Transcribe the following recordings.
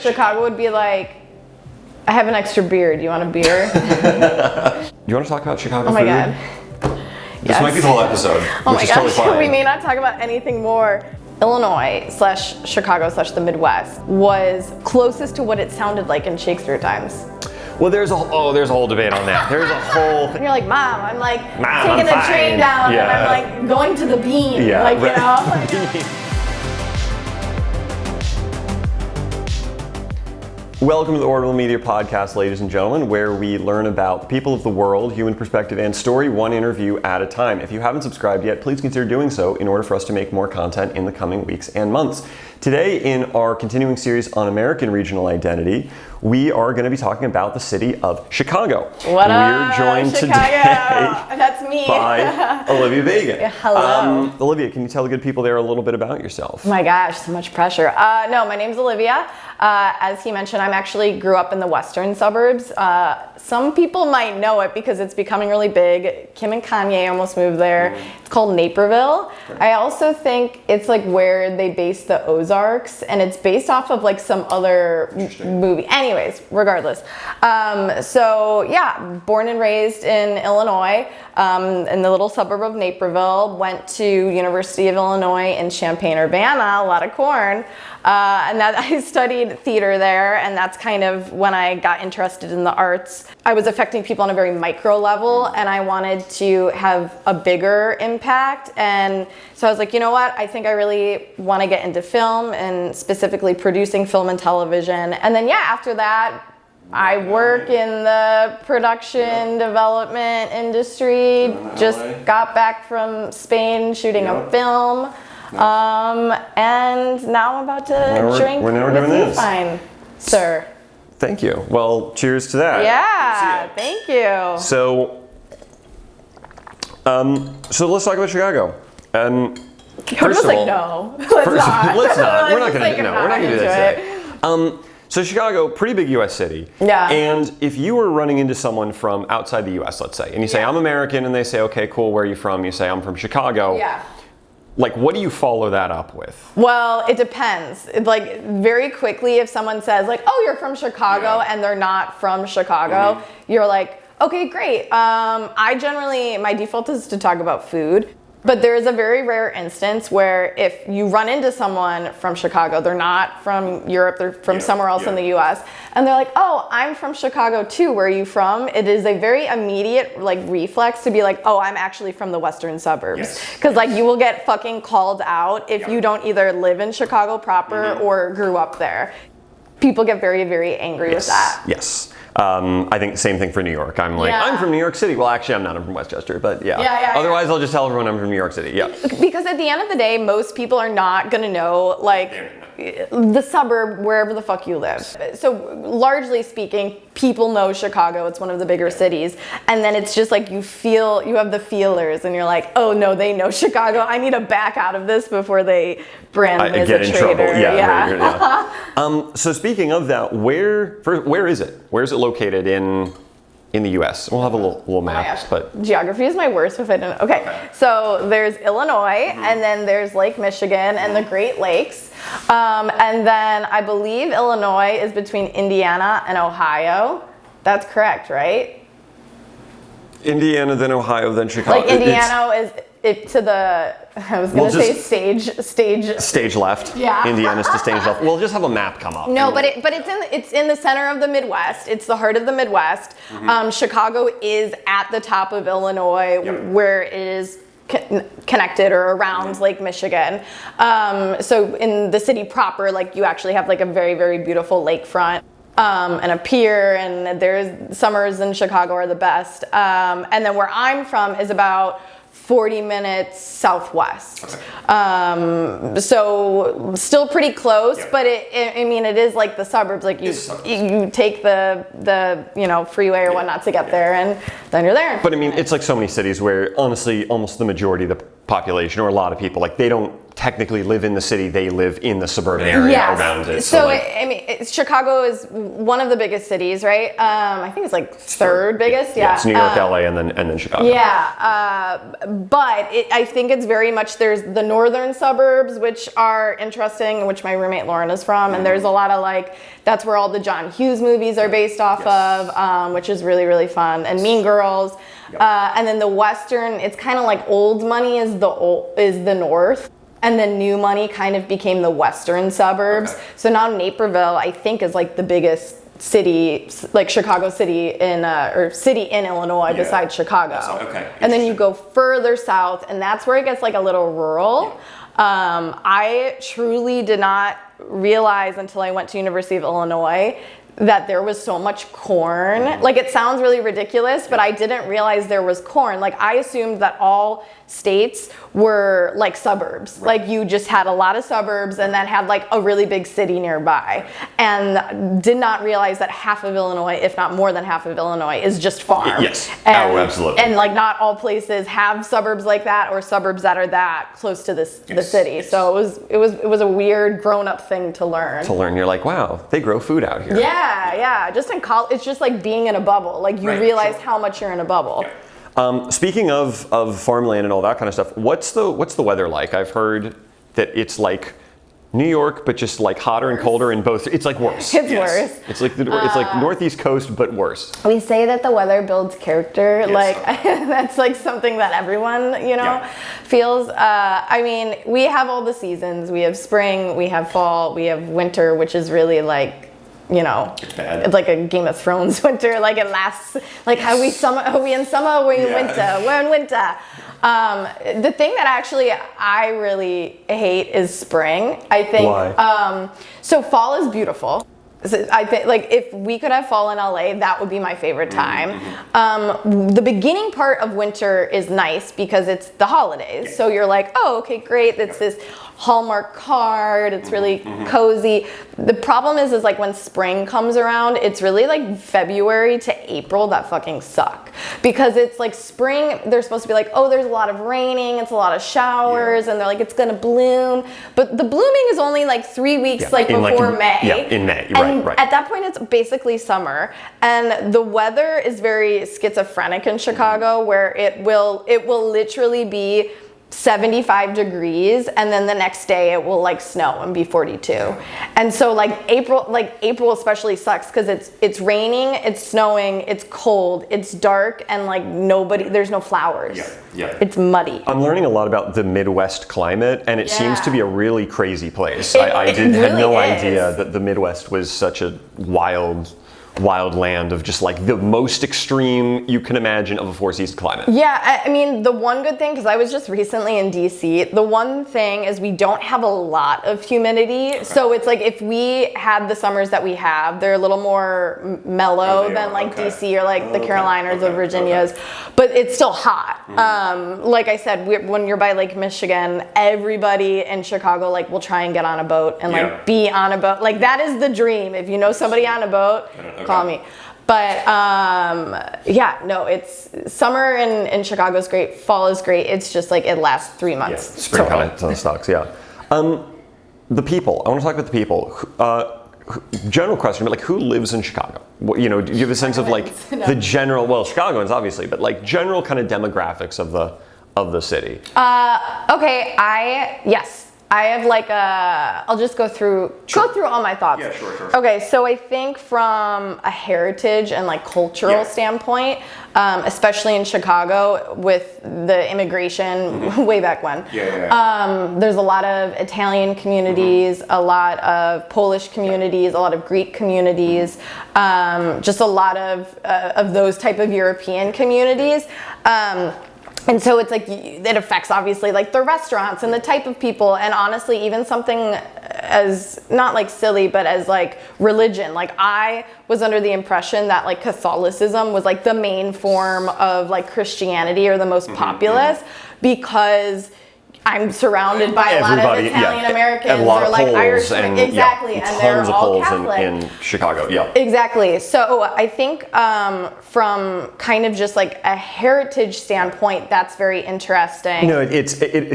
Chicago would be like, I have an extra beer. Do you want a beer? Do you want to talk about Chicago food? Oh my God. This might be the whole episode, Oh which my is totally gosh, fine. we may not talk about anything more. Illinois / Chicago / the Midwest was closest to what it sounded like in Shakespeare times. Well, there's a whole debate on that. There's a whole And you're like, Mom, I'm like Mom, taking I'm the train fine. down Yeah. and I'm like going to the bean. Yeah, like, right. you know? Like, Welcome to the Orbital Media Podcast, ladies and gentlemen, where we learn about the people of the world, human perspective, and story, one interview at a time. If you haven't subscribed yet, please consider doing so in order for us to make more content in the coming weeks and months. Today, in our continuing series on American regional identity, we are going to be talking about the city of Chicago. What up, We're joined Chicago? today That's me. by Olivia Vega. Yeah, hello. Olivia, can you tell the good people there a little bit about yourself? Oh my gosh, so much pressure. No, my name's Olivia. As he mentioned, I'm actually grew up in the western suburbs. Some people might know it because it's becoming really big. Kim and Kanye almost moved there. It's called Naperville. I also think it's like where they based the Ozarks, and it's based off of like some other movie. Anyways, regardless. So yeah, born and raised in Illinois, in the little suburb of Naperville. Went to University of Illinois in Champaign-Urbana, a lot of corn. And that I studied theater there, and that's kind of when I got interested in the arts. I was affecting people on a very micro level, and I wanted to have a bigger impact. And so I was like, you know what? I think I really want to get into film, and specifically producing film and television. And then, yeah, after that, I work in the production development industry. Just got back from Spain shooting a film. And now I'm about to drink we're now with doing you, this. fine, sir. Thank you. Well, cheers to that. Yeah, thank you. So let's talk about Chicago. First of all, no, let's not. let's not. We're not Just going like, to. No, I'm we're not going to do into that it. today. So Chicago, pretty big U.S. city. Yeah. And if you were running into someone from outside the U.S., let's say, and you say, Yeah. I'm American, and they say, okay, cool, where are you from? You say, I'm from Chicago. Yeah. Like, what do you follow that up with? Well, it depends. Like very quickly, if someone says like, "Oh, you're from Chicago," and they're not from Chicago, you're like, "Okay, great." My default is to talk about food. But there is a very rare instance where if you run into someone from Chicago, they're not from Europe, they're from somewhere else in the US, and they're like, oh, I'm from Chicago too, where are you from? It is a very immediate like reflex to be like, oh, I'm actually from the western suburbs. Because like you will get fucking called out if you don't either live in Chicago proper or grew up there. People get very, very angry with that. Yes. I think the same thing for New York. I'm like, I'm from New York City. Well, actually, I'm not. I'm from Westchester, but yeah. Otherwise, I'll just tell everyone I'm from New York City. Yeah. Because at the end of the day, most people are not going to know, like, the suburb, wherever the fuck you live. So largely speaking, people know Chicago. It's one of the bigger cities. And then it's just like you have the feelers and you're like, oh no, they know Chicago. I need to back out of this before they brand me as a traitor. Trouble. So speaking of that, where is it? Where is it located in the U.S.? We'll have a little map, but geography is my worst if I don't know. Okay, so there's Illinois, and then there's Lake Michigan and the Great Lakes, and then I believe Illinois is between Indiana and Ohio. That's correct, right? Indiana, then Ohio, then Chicago. Like Indiana is it to the, I was going to say stage left. Yeah. Indiana's to stage left. We'll just have a map come up. No, but it's in the center of the Midwest. It's the heart of the Midwest. Chicago is at the top of Illinois, where it is connected or around Lake Michigan. So in the city proper, like you actually have like a very, very beautiful lakefront. And a pier, and there's summers in Chicago are the best. And then where I'm from is about 40 minutes southwest. So still pretty close, but it is like the suburbs. Like you take the freeway or whatnot to get there, and then you're there. But I mean, it's like so many cities where honestly, almost the majority of the population or a lot of people, like they don't technically live in the city, they live in the suburban area around it. So I mean, Chicago is one of the biggest cities, right? I think it's like third biggest. Yeah. It's New York, LA, and then Chicago. Yeah, but I think it's very much, there's the northern suburbs, which are interesting, which my roommate Lauren is from, and there's a lot of like, that's where all the John Hughes movies are based off of, which is really, really fun, and Mean Girls. And then the western, it's kind of like old money is the north, and then new money kind of became the western suburbs. Okay. So now Naperville, I think, is like the biggest city, like Chicago City or city in Illinois besides Chicago. Okay. And then you go further south, and that's where it gets like a little rural. I truly did not realize until I went to University of Illinois that there was so much corn. Like, it sounds really ridiculous, but I didn't realize there was corn. Like, I assumed that all states were like suburbs. Right. Like, you just had a lot of suburbs and then had like a really big city nearby. And did not realize that half of Illinois, if not more than half of Illinois, is just farm. Yes, absolutely. And like, not all places have suburbs like that, or suburbs that are that close to the city. Yes. So it was a weird grown-up thing to learn. You're like, wow, they grow food out here. Yeah. Just in college, it's just like being in a bubble. Like, you realize how much you're in a bubble. Yeah. Speaking of farmland and all that kind of stuff, what's the weather like? I've heard that it's like New York, but just like hotter and colder in both. It's like worse. It's worse. It's like it's like Northeast coast, but worse. We say that the weather builds character. Yes, like that's like something that everyone feels. I mean, we have all the seasons. We have spring, we have fall, we have winter, which is really like, it's bad. It's like a Game of Thrones winter. Like, it lasts. Like, how we in summer, we're in winter. We're in winter. The thing that actually I really hate is spring. I think. Why? So fall is beautiful. So I think, like, if we could have fall in LA, that would be my favorite time. The beginning part of winter is nice because it's the holidays. So you're like, oh, okay, great. It's this Hallmark card. It's really cozy. The problem is like, when spring comes around, it's really like February to April that fucking suck. Because it's like spring, they're supposed to be like, oh, there's a lot of raining, it's a lot of showers, and they're like, it's gonna bloom. But the blooming is only like 3 weeks before May. Yeah, in May, right. At that point, it's basically summer. And the weather is very schizophrenic in Chicago, where it will literally be 75 degrees, and then the next day it will like snow and be 42. And so like April especially sucks because it's raining, it's snowing, it's cold, it's dark, and like there's no flowers. Yeah. It's muddy. I'm learning a lot about the Midwest climate, and it seems to be a really crazy place. I had no idea that the Midwest was such a wild land of just like the most extreme you can imagine of a four-season climate. Yeah, I mean, the one good thing, because I was just recently in DC, the one thing is we don't have a lot of humidity. Okay. So it's like, if we had the summers that we have, they're a little more mellow than like DC or like the Carolinas or Virginias, but it's still hot. Like I said, when you're by Lake Michigan, everybody in Chicago like will try and get on a boat and like be on a boat. Like, that is the dream. If you know somebody on a boat, call me. But it's summer in Chicago is great. Fall is great. It's just like, it lasts 3 months. Spring kind of sucks. Yeah. The people. I want to talk about the people. General question, but like, who lives in Chicago? Do you have a sense of like the general? Well, Chicagoans obviously, but like general kind of demographics of the city. Okay. I have like I'll just go through all my thoughts. Yeah, sure. Okay, so I think from a heritage and like cultural standpoint, especially in Chicago with the immigration way back when. There's a lot of Italian communities, a lot of Polish communities, a lot of Greek communities, just a lot of those type of European communities. And so it's like, it affects obviously like the restaurants and the type of people, and honestly even something as not like silly, but as like religion. Like, I was under the impression that like Catholicism was like the main form of like Christianity, or the most populous, because I'm surrounded by a lot of Italian Americans and a lot or of like Poles Irish, and exactly, and they're tons of all Poles Catholic. in Chicago. Yeah, exactly. So I think from kind of just like a heritage standpoint, that's very interesting. No,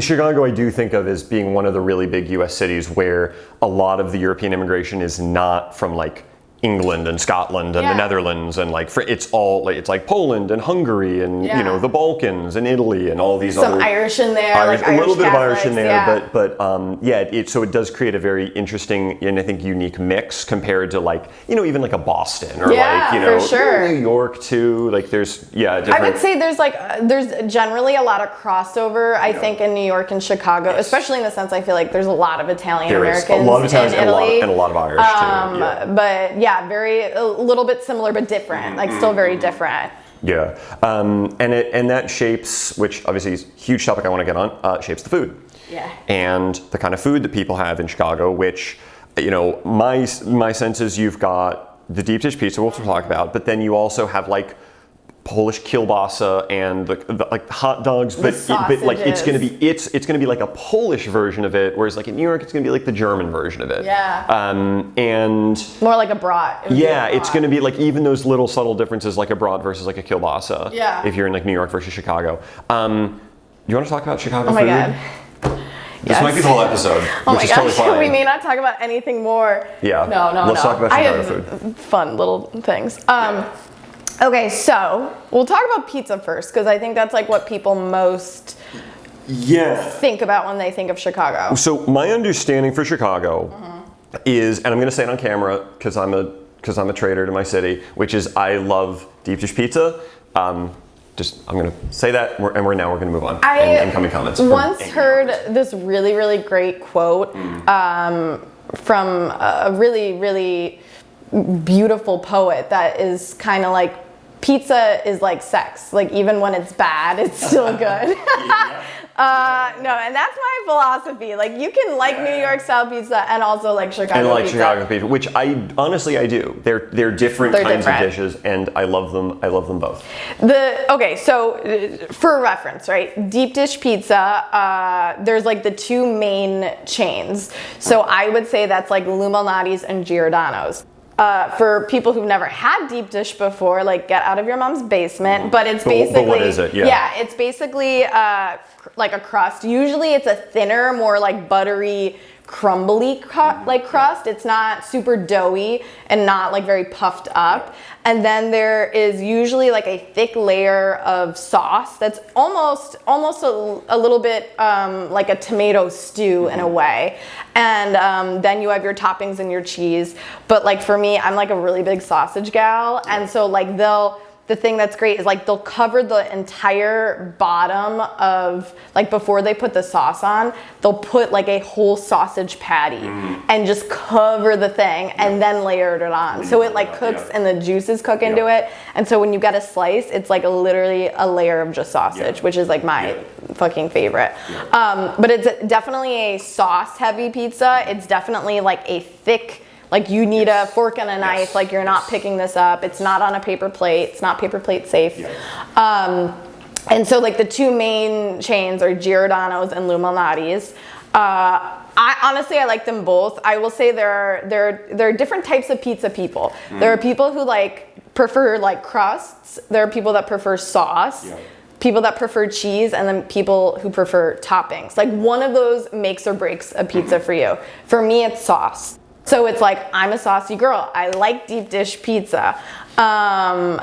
Chicago I do think of as being one of the really big U.S. cities where a lot of the European immigration is not from like England and Scotland and the Netherlands and like it's like Poland and Hungary and you know the Balkans and Italy and all these some other Irish in there, like a little bit of Catholics, Irish in there, but so it does create a very interesting and I think unique mix compared to like even like a Boston or like for sure. New York too. Like there's different. I would say there's generally a lot of crossover. I think in New York and Chicago, especially in the sense I feel like there's a lot of Italian Americans, a lot of Italians in Italy, and a lot of Irish too. But a little bit similar, but different. Like still very different. Yeah, and that shapes, which obviously is a huge topic I want to get on, shapes the food. Yeah. And the kind of food that people have in Chicago, which, my sense is you've got the deep dish pizza, which we'll talk about, but then you also have like Polish kielbasa and the like hot dogs, but like it's gonna be like a Polish version of it, whereas like in New York it's gonna be like the German version of it. Yeah. And more like a brat. It's gonna be like even those little subtle differences, like a brat versus like a kielbasa. Yeah. If you're in like New York versus Chicago. You want to talk about Chicago food? Oh my god. This might be the whole episode, which is totally fine. We may not talk about anything more. Yeah. No. Let's talk about Chicago food. Fun little things. Okay, so we'll talk about pizza first because I think that's like what people most think about when they think of Chicago. So my understanding for Chicago is, and I'm going to say it on camera because I'm a traitor to my city, which is I love deep dish pizza. I'm going to say that, and we're going to move on. And coming comments. Once heard this really, really great quote from a really, really beautiful poet that is kind of like, pizza is like sex. Like even when it's bad, it's still good. And that's my philosophy. Like you can like New York style pizza and also like Chicago pizza. Chicago pizza, which I honestly do. They're different kinds of dishes, and I love them. I love them both. So for reference, right? Deep dish pizza. There's like the two main chains. So I would say that's like Lou Malnati's and Giordano's. For people who've never had deep dish before, like get out of your mom's basement. But it's basically, what is it? It's basically like a crust. Usually it's a thinner, more like buttery, crumbly crust. It's not super doughy and not like very puffed up. And then there is usually like a thick layer of sauce that's almost a little bit like a tomato stew in a way. And then you have your toppings and your cheese. But like for me, I'm like a really big sausage gal. And so like the thing that's great is like they'll cover the entire bottom of, like before they put the sauce on, they'll put like a whole sausage patty and just cover the thing and then layer it on. So it like cooks and the juices cook into it. And so when you get a slice, it's like literally a layer of just sausage, which is like my fucking favorite. But it's definitely a sauce heavy pizza. It's definitely like a thick, like you need a fork and a knife, like you're not picking this up. It's not on a paper plate. It's not paper plate safe. And so like the two main chains are Giordano's and Lou Malnati's. I like them both. I will say there are different types of pizza people. There are people who like prefer like crusts. There are people that prefer sauce. People that prefer cheese, and then people who prefer toppings. Like one of those makes or breaks a pizza for you. For me, it's sauce. So it's like, I'm a saucy girl. I like deep dish pizza. And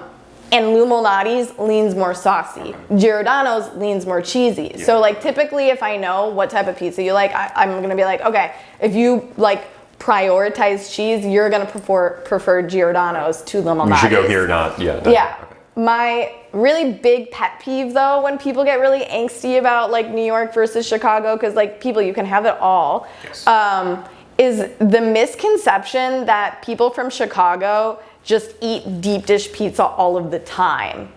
Lou Malnati's leans more saucy. Giordano's leans more cheesy. So like typically if I know what type of pizza you like, I'm gonna be like, okay, if you like prioritize cheese, you're gonna prefer Giordano's to Lou Malnati's. We should go here or not. Okay. My really big pet peeve though, when people get really angsty about like New York versus Chicago, because like people, you can have it all. Is the misconception that people from Chicago just eat deep dish pizza all of the time.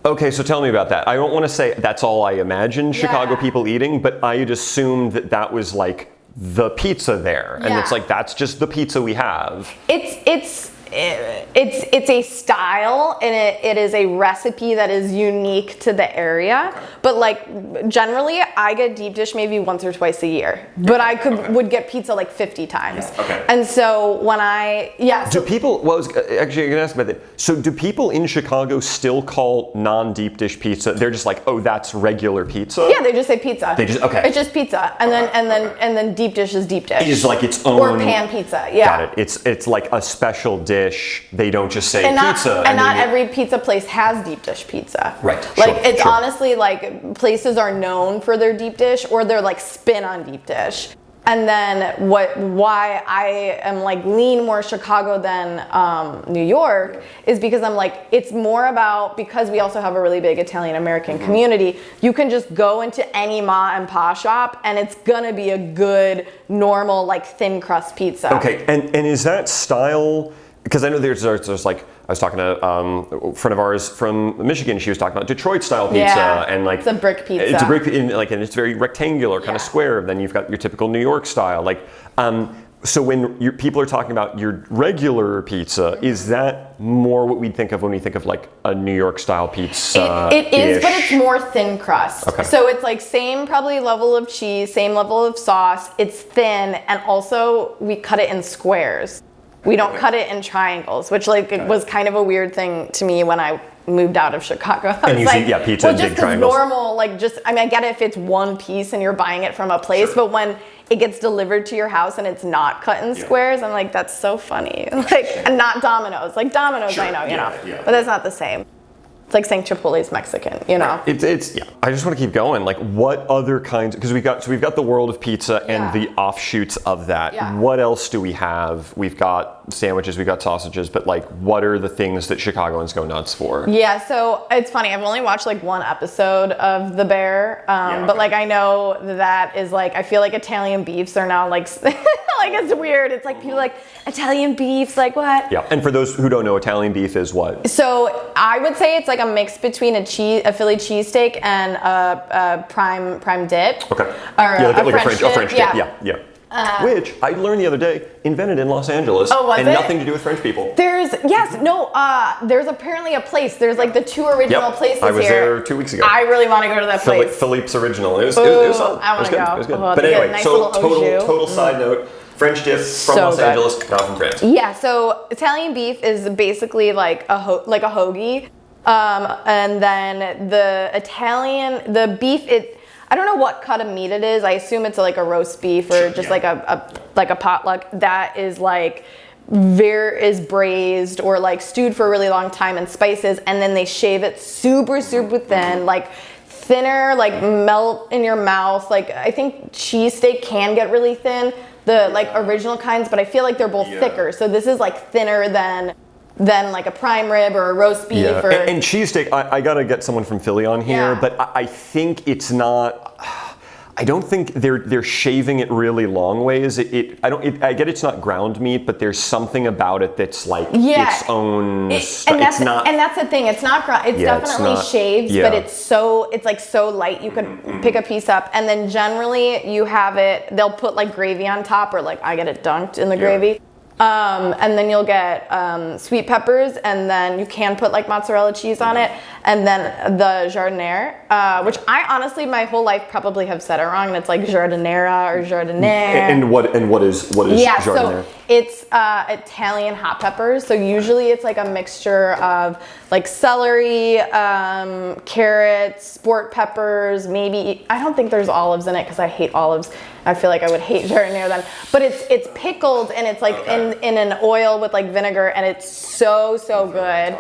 Okay, so tell me about that. I don't want to say that's all I imagine Chicago people eating, but I had assumed that was like the pizza there. And it's like, that's just the pizza we have. It's it's a style, and it is a recipe that is unique to the area. Okay. But like generally, I get deep dish maybe once or twice a year. But I would get pizza like 50 times. Yeah. Okay. And so when do people? Well, I was actually going to ask about that. So do people in Chicago still call non-deep dish pizza? They're just like, oh, that's regular pizza. Yeah, they just say pizza. They just okay. It's just pizza, and then deep dish is deep dish. It's like its own or pan pizza. Yeah. Got it. It's like a special dish. They don't just say and pizza. Not every pizza place has deep dish pizza. Right. Like sure, it's sure. honestly like places are known for their deep dish or their like spin on deep dish. And then why I am like lean more Chicago than New York is because I'm like, it's more about, because we also have a really big Italian American community, you can just go into any ma and pa shop and it's gonna be a good, normal, like thin crust pizza. Okay, and is that style, because I know there's like, I was talking to a friend of ours from Michigan. She was talking about Detroit style pizza, and like it's a brick pizza. It's a brick, and it's very rectangular, kind of square. Then you've got your typical New York style. Like, so when people are talking about your regular pizza, is that more what we'd think of when we think of like a New York style pizza? It is, but it's more thin crust. Okay. So it's like same probably level of cheese, same level of sauce. It's thin, and also we cut it in squares. We don't cut it in triangles, which like it was kind of a weird thing to me when I moved out of Chicago. And you see, pizza in big triangles. Normal, like just, I mean, I get it if it's one piece and you're buying it from a place, but when it gets delivered to your house and it's not cut in squares, I'm like, that's so funny. Like, and not Domino's. Like Domino's, I know, you know, but that's not the same. It's like saying Chipotle's Mexican, you know? It's I just want to keep going. Like, what other kinds? Because we've got the world of pizza and the offshoots of that. Yeah. What else do we have? We've got sandwiches, we've got sausages, but like, what are the things that Chicagoans go nuts for? Yeah, so it's funny. I've only watched like one episode of The Bear, but like I know that is like, I feel like Italian beefs are now like like it's weird. It's like people like Italian beefs, like what? Yeah, and for those who don't know, Italian beef is what? So I would say it's like a mix between a Philly cheesesteak and a prime dip. Okay. Or like a a French dip. Yeah. Which I learned the other day, invented in Los Angeles. Oh, was and it? nothing to do with French people. There's apparently a place. There's like the two original places here. I was there 2 weeks ago. I really want to go to that place. Philippe's original. It was I want to go. It was good. Oh, But anyway, nice so little au jus. total side note, French dip from Los Angeles, not from France. Yeah, so Italian beef is basically like a hoagie. And then the beef, I don't know what cut of meat it is. I assume it's like a roast beef or just like a potluck that is like is braised or like stewed for a really long time in spices, and then they shave it super thin, like thinner, like melt in your mouth. Like I think cheesesteak can get really thin, the like original kinds, but I feel like they're both thicker. So this is like thinner than like a prime rib or a roast beef. Yeah. And cheesesteak, I gotta get someone from Philly on here, but I think it's not. I don't think they're shaving it really long ways. I get it's not ground meat, but there's something about it that's like its own. And that's the thing. It's not ground. It's definitely shaved, but it's like so light. You could pick a piece up, and then generally you have it. They'll put like gravy on top, or like I get it dunked in the gravy. And then you'll get sweet peppers, and then you can put like mozzarella cheese on it, and then the jardiniere, which I honestly my whole life probably have said it wrong, and it's like jardinera or jardiniere. And what is jardiniere? So it's Italian hot peppers. So usually it's like a mixture of like celery, carrots, sport peppers, maybe, I don't think there's olives in it because I hate olives. I feel like I would hate jardiniere then. But it's pickled, and it's like in an oil with like vinegar, and it's so good.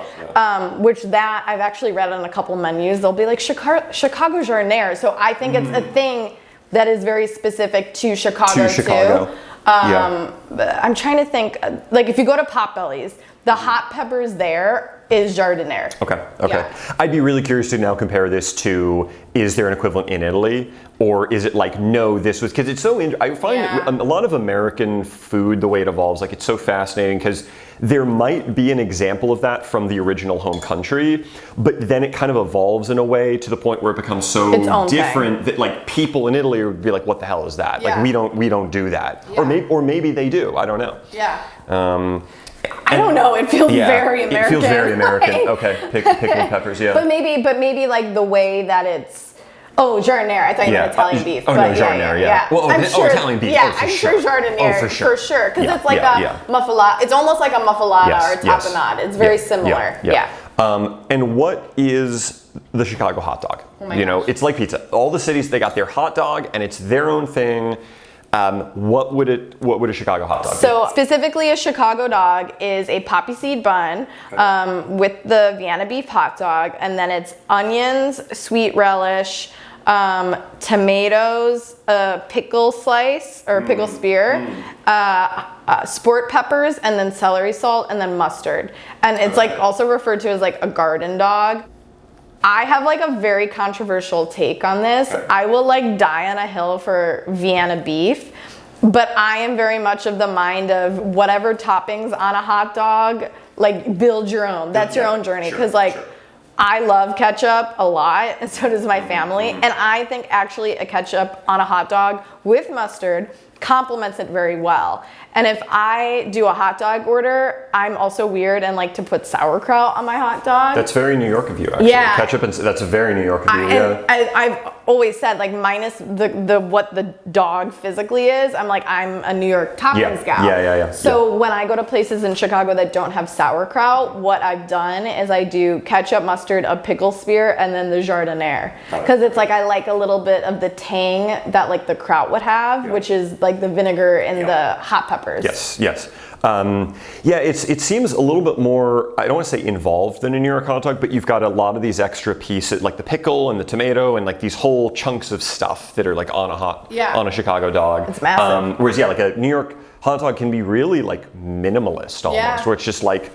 Which that I've actually read on a couple menus. They'll be like Chicago jardiniere. So I think it's a thing that is very specific to Chicago too. I'm trying to think, like if you go to Potbelly's, the hot peppers there is jardiniere. Okay. Yeah. I'd be really curious to now compare this to, is there an equivalent in Italy? Or is it like, no, this was, because it's so, I find a lot of American food, the way it evolves, like it's so fascinating because there might be an example of that from the original home country, but then it kind of evolves in a way to the point where it becomes so different that like people in Italy would be like, what the hell is that? Like we don't do that. Yeah. Or maybe they do, I don't know. Yeah. I don't know. It feels very American. It feels very American. Like, Okay, pickled peppers. Yeah. But maybe like the way that it's. Oh, jardiniere. I thought you meant Italian beef. Oh, but no, jardiniere, yeah. Well, I'm sure, Italian beef. Yeah, oh, for I'm sure. sure jardiniere. Oh, for sure. Because Yeah, it's like yeah. a muffalata. It's almost like a muffalata or a Yes. tapenade. It's very similar. Yeah. And what is the Chicago hot dog? Oh my you know, gosh. it's like pizza. All the cities, they got their hot dog, and it's their own thing. What would a Chicago hot dog be? So specifically, a Chicago dog is a poppy seed bun with the Vienna beef hot dog, and then it's onions, sweet relish, tomatoes, a pickle slice or pickle spear, sport peppers, and then celery salt, and then mustard. And it's like also referred to as like a garden dog. I have like a very controversial take on this. I will like die on a hill for Vienna beef, but I am very much of the mind of whatever toppings on a hot dog, like build your own. That's your own journey. Because I love ketchup a lot, and so does my family. And I think actually a ketchup on a hot dog with mustard complements it very well. And if I do a hot dog order, I'm also weird and like to put sauerkraut on my hot dog. That's very New York of you, actually. Yeah. Ketchup, and that's very New York of you, I've always said, like, minus the what the dog physically is, I'm a New York toppings gal. Yeah. So when I go to places in Chicago that don't have sauerkraut, what I've done is I do ketchup, mustard, a pickle spear, and then the jardiniere. Because it's like I like a little bit of the tang that like the kraut would have, which is like the vinegar and the hot peppers. Yes. It seems a little bit more, I don't want to say involved than a New York hot dog, but you've got a lot of these extra pieces, like the pickle and the tomato and like these whole chunks of stuff that are like on a Chicago dog. It's massive. Whereas like a New York hot dog can be really like minimalist almost, where it's just like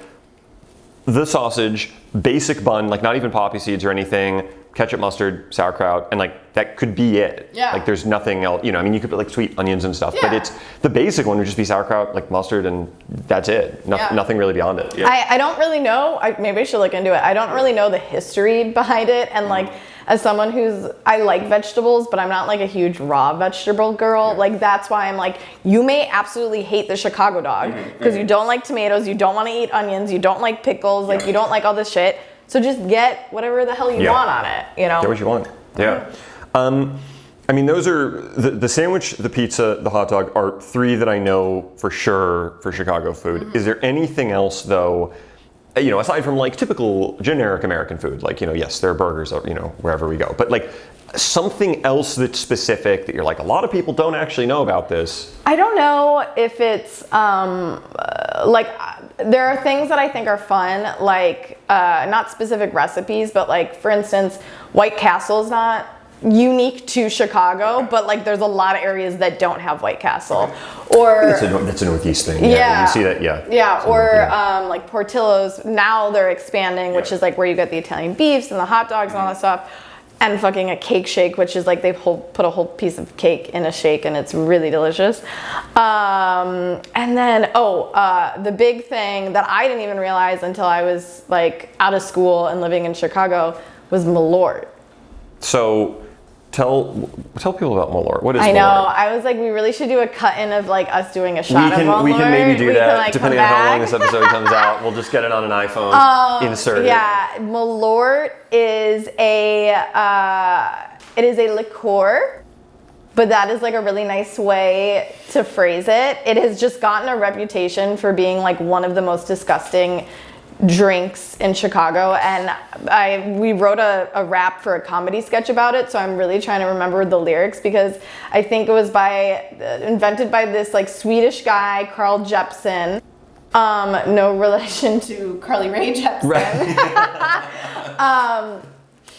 the sausage, basic bun, like not even poppy seeds or anything, ketchup, mustard, sauerkraut, and like that could be it. Yeah. Like there's nothing else, you can put like sweet onions and stuff, but it's the basic one would just be sauerkraut, like mustard, and that's it. Nothing really beyond it. Yeah. I don't really know, maybe I should look into it. I don't really know the history behind it, and like as someone I like vegetables, but I'm not like a huge raw vegetable girl. Like that's why I'm like, you may absolutely hate the Chicago dog because you don't like tomatoes, you don't want to eat onions, you don't like pickles, like you don't like all this shit. So just get whatever the hell you want on it, Get what you want. Yeah. Those are the sandwich, the pizza, the hot dog are three that I know for sure for Chicago food. Is there anything else though, aside from like typical generic American food, like, yes, there are burgers, wherever we go, but like something else that's specific that you're like, a lot of people don't actually know about this? I don't know if it's there are things that I think are fun, like not specific recipes, but like for instance, White Castle is not unique to Chicago, but like there's a lot of areas that don't have White Castle. Or that's a Northeast thing. Yeah, you see that. Like Portillo's, now they're expanding, which is like where you get the Italian beefs and the hot dogs and all that stuff. And fucking a cake shake, which is like they put a whole piece of cake in a shake, and it's really delicious. And then the big thing that I didn't even realize until I was like out of school and living in Chicago was Malort. So tell people about Malort. What is Malort? I know. I was like, we really should do a cut-in of like us doing a shot of Malort. We can maybe do that, like, depending on how long this episode comes out. We'll just get it on an iPhone, insert it. Yeah, Malort is a liqueur, but that is like a really nice way to phrase it. It has just gotten a reputation for being like one of the most disgusting drinks in Chicago, and we wrote a rap for a comedy sketch about it, so I'm really trying to remember the lyrics because I think it was invented by this like Swedish guy, Carl Jeppson, no relation to Carly Rae Jepsen. Right.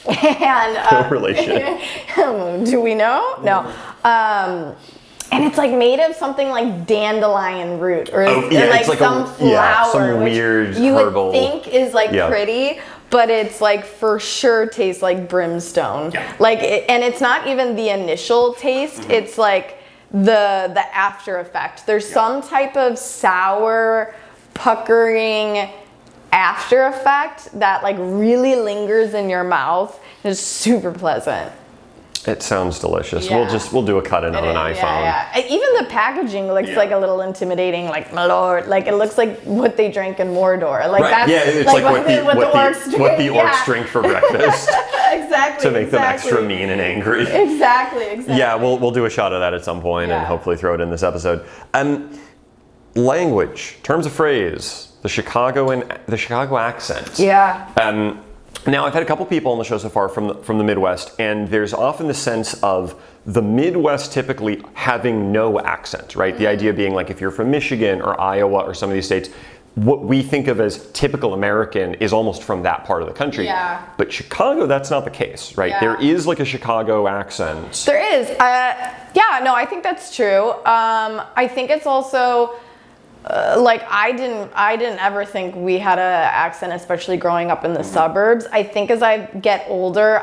No relation. Do we know? No. And it's like made of something like dandelion root or like some flower, some weird you herbal. Would think is like pretty, but it's like for sure tastes like brimstone. Yeah. And it's not even the initial taste. It's like the after effect. There's some type of sour, puckering after effect that like really lingers in your mouth. It's super pleasant. It sounds delicious. Yeah. We'll do a cut in on an iPhone. Yeah. Even the packaging looks like a little intimidating, like my lord. Like it looks like what they drank in Mordor. Like that's it's like what the orcs orcs drink for breakfast. Exactly. To make them extra mean and angry. Exactly. Yeah, we'll do a shot of that at some point and hopefully throw it in this episode. Language, terms of phrase, the Chicago accent. Yeah. Now, I've had a couple people on the show so far from the Midwest, and there's often the sense of the Midwest typically having no accent, right? The idea being like if you're from Michigan or Iowa or some of these states, what we think of as typical American is almost from that part of the country. Yeah. But Chicago, that's not the case, right? Yeah. There is like a Chicago accent. There is. I think that's true. I think it's also... like I didn't ever think we had an accent, especially growing up in the suburbs. I think as I get older,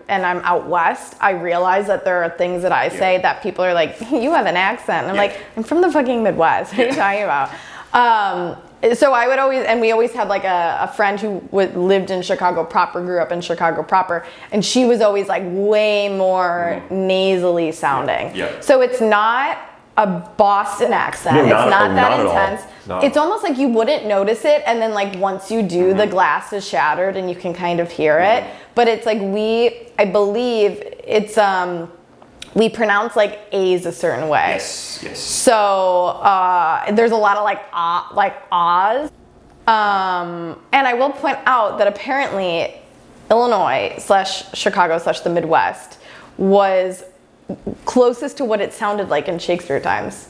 and I'm out west, I realize that there are things that I say that people are like, you have an accent. And I'm like, I'm from the fucking Midwest. What are you talking about? So I would always, and we always had like a friend who lived in Chicago proper, grew up in Chicago proper, and she was always like way more nasally sounding. Yeah. So it's not a Boston accent. No, it's not that at intense. It's almost like you wouldn't notice it, and then like once you do, the glass is shattered and you can kind of hear it. But it's like I believe it's we pronounce like A's a certain way. Yes. So there's a lot of like ahs. And I will point out that apparently Illinois / Chicago / the Midwest was closest to what it sounded like in Shakespeare times.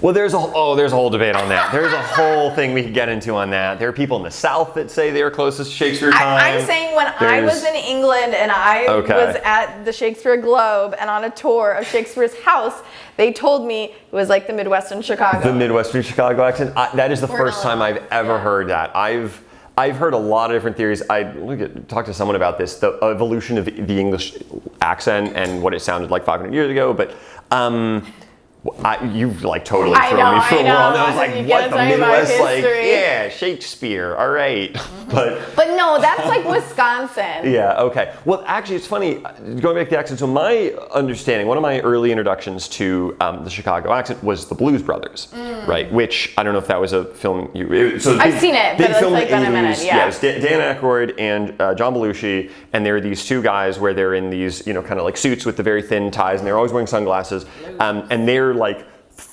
Well, there's a whole debate on that. There's a whole thing we could get into on that. There are people in the South that say they are closest to Shakespeare time. I'm saying when I was in England and I was at the Shakespeare Globe and on a tour of Shakespeare's house, they told me it was like the Midwestern Chicago. The Midwestern Chicago accent. That is the first time I've ever heard that. I've heard a lot of different theories. I talked to someone about this, the evolution of the English accent and what it sounded like 500 years ago, but you've like totally thrown me for a whirl. I was like, what, the Midwest? Like, yeah, Shakespeare, all right. But no, that's like Wisconsin. Yeah, okay. Well, actually, it's funny, going back to the accent, so my understanding, one of my early introductions to the Chicago accent was the Blues Brothers, right? Which, I don't know if that was a film I've seen it, but it's like been a minute, yeah. It's Dan Aykroyd and John Belushi, and there are these two guys where they're in these, kind of like suits with the very thin ties, and they're always wearing sunglasses, and they're like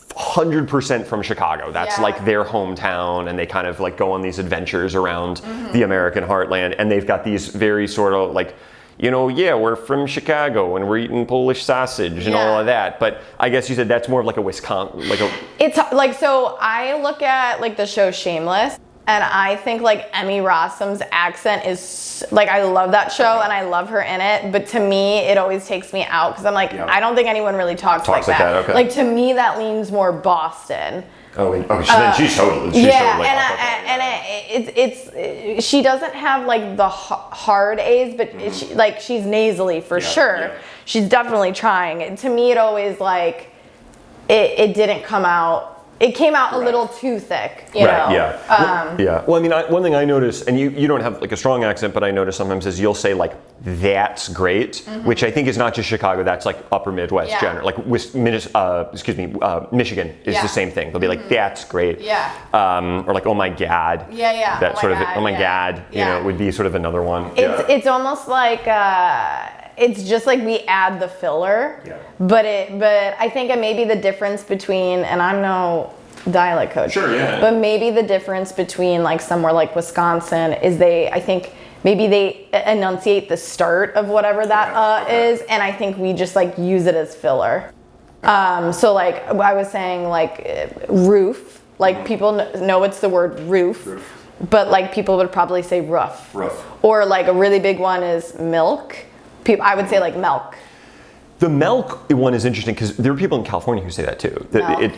100% from Chicago. That's like their hometown, and they kind of like go on these adventures around the American heartland, and they've got these very sort of like, we're from Chicago and we're eating Polish sausage and all of that. But I guess you said that's more of like a Wisconsin, It's like, so I look at like the show Shameless, and I think like Emmy Rossum's accent is like, I love that show and I love her in it, but to me it always takes me out because I'm like, I don't think anyone really talks like that. Okay. Like to me that leans more Boston. She's totally. She doesn't have like the hard A's, but she's nasally for sure. Yeah. She's definitely trying. To me, it always like it didn't come out. It came out a little too thick, you know? Yeah. Well, I mean, one thing I notice, and you don't have like a strong accent, but I notice sometimes is you'll say like, that's great, which I think is not just Chicago, that's like upper Midwest general. Like Michigan is the same thing. They'll be like, that's great. Or like, oh my God. That oh my God, would be sort of another one. It's almost like, it's just like we add the filler, but I think it may be the difference between, and I'm no dialect coach, but maybe the difference between like somewhere like Wisconsin is I think maybe they enunciate the start of whatever that is, and I think we just like use it as filler. So like I was saying like roof, like people know it's the word roof. But like people would probably say roof. Or like a really big one is milk. I would say like milk. The milk one is interesting because there are people in California who say that too.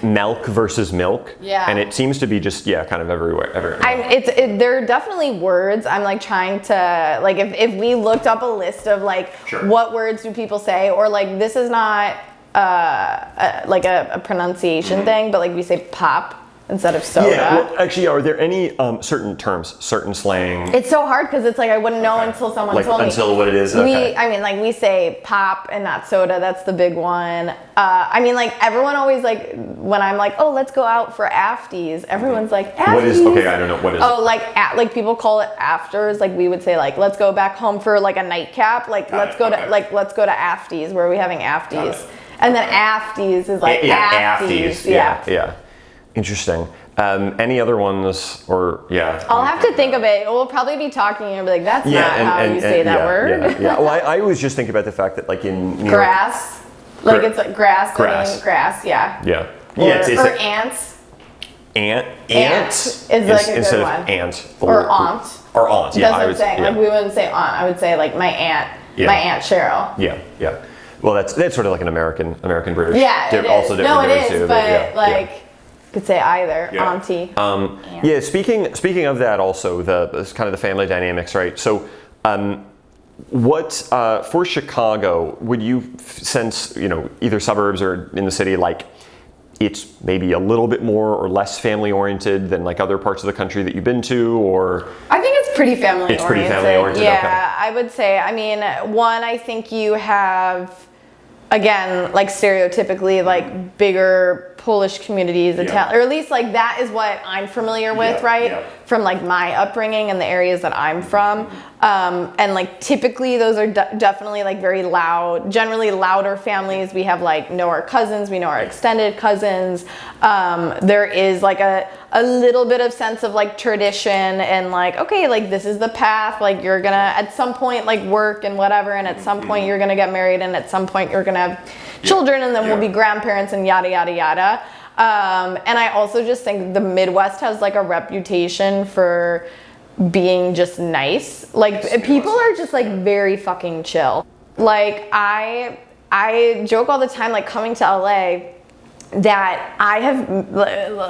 Milk versus milk. And it seems to be just, kind of everywhere. There are definitely words. I'm like trying to, like if we looked up a list of like what words do people say, or like this is not like a pronunciation thing, but like we say pop. instead of soda. Yeah, well, actually, are there any certain terms, certain slang? It's so hard because it's like I wouldn't know until someone told me. Until what it is? Okay. We say pop and not soda. That's the big one. Everyone always like, when I'm like, oh, let's go out for afties, everyone's like, afties? What is, okay, I don't know, what is it? Like people call it afters. Like we would say like, let's go back home for like a nightcap. Like let's go to afties, where are we having afties? And then afties is like afties. Yeah. Interesting. Any other ones, or I'll have to think of it. We'll probably be talking and you'll be like, that's not how you say that word. Yeah. Well, I always just think about the fact that like in New grass, York, it's like grass. Grass. Yeah. Or ants. Ant is like a good instead one. Of aunt. Or aunt. Or aunt. Yeah. That's what I'm saying. Like we wouldn't say aunt. I would say like my aunt. Yeah. My Aunt Cheryl. Yeah. Well, that's sort of like an American British. Yeah, it is. Also different. No, it is, but could say either. Yeah. Auntie. Speaking of that, also the kind of the family dynamics, right? So, what for Chicago would you sense? Either suburbs or in the city, like it's maybe a little bit more or less family oriented than like other parts of the country that you've been to, or? I think it's pretty family oriented. It's pretty family oriented. Yeah, okay. I would say. I mean, one, I think you have, again, like stereotypically, like bigger Polish communities, Italian, or at least like that is what I'm familiar with, right? Yeah. From like my upbringing and the areas that I'm from. And like typically those are definitely like very loud, generally louder families. We have like know our cousins, we know our extended cousins. There is like a little bit of sense of like tradition and like, okay, like this is the path, like you're gonna at some point like work and whatever, and at some point you're gonna get married, and at some point you're gonna have children, and then we'll be grandparents and yada yada yada. And I also just think the Midwest has like a reputation for being just nice. Like people are just like very fucking chill. Like I joke all the time, like coming to LA, that I have,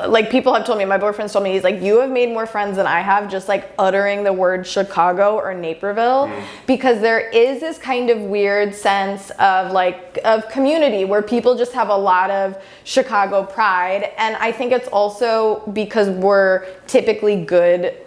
like people have told me, my boyfriend's told me, he's like, you have made more friends than I have just like uttering the word Chicago or Naperville, because there is this kind of weird sense of like, of community where people just have a lot of Chicago pride. And I think it's also because we're typically good,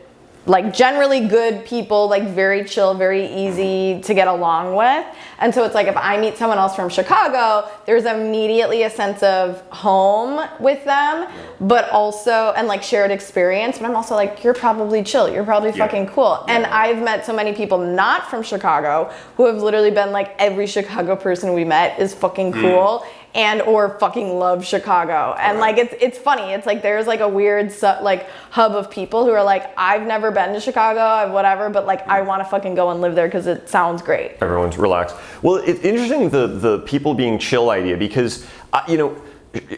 like generally good people, like very chill, very easy to get along with. And so it's like if I meet someone else from Chicago, there's immediately a sense of home with them, but also, and like shared experience. But I'm also like, you're probably chill, you're probably fucking cool. And I've met so many people not from Chicago who have literally been like, every Chicago person we met is fucking cool and or fucking love Chicago. And like it's funny, it's like there's like a weird like hub of people who are like, I've never been to Chicago, whatever, but like I want to fucking go and live there because it sounds great. Everyone's relaxed. Well, it's interesting the people being chill idea, because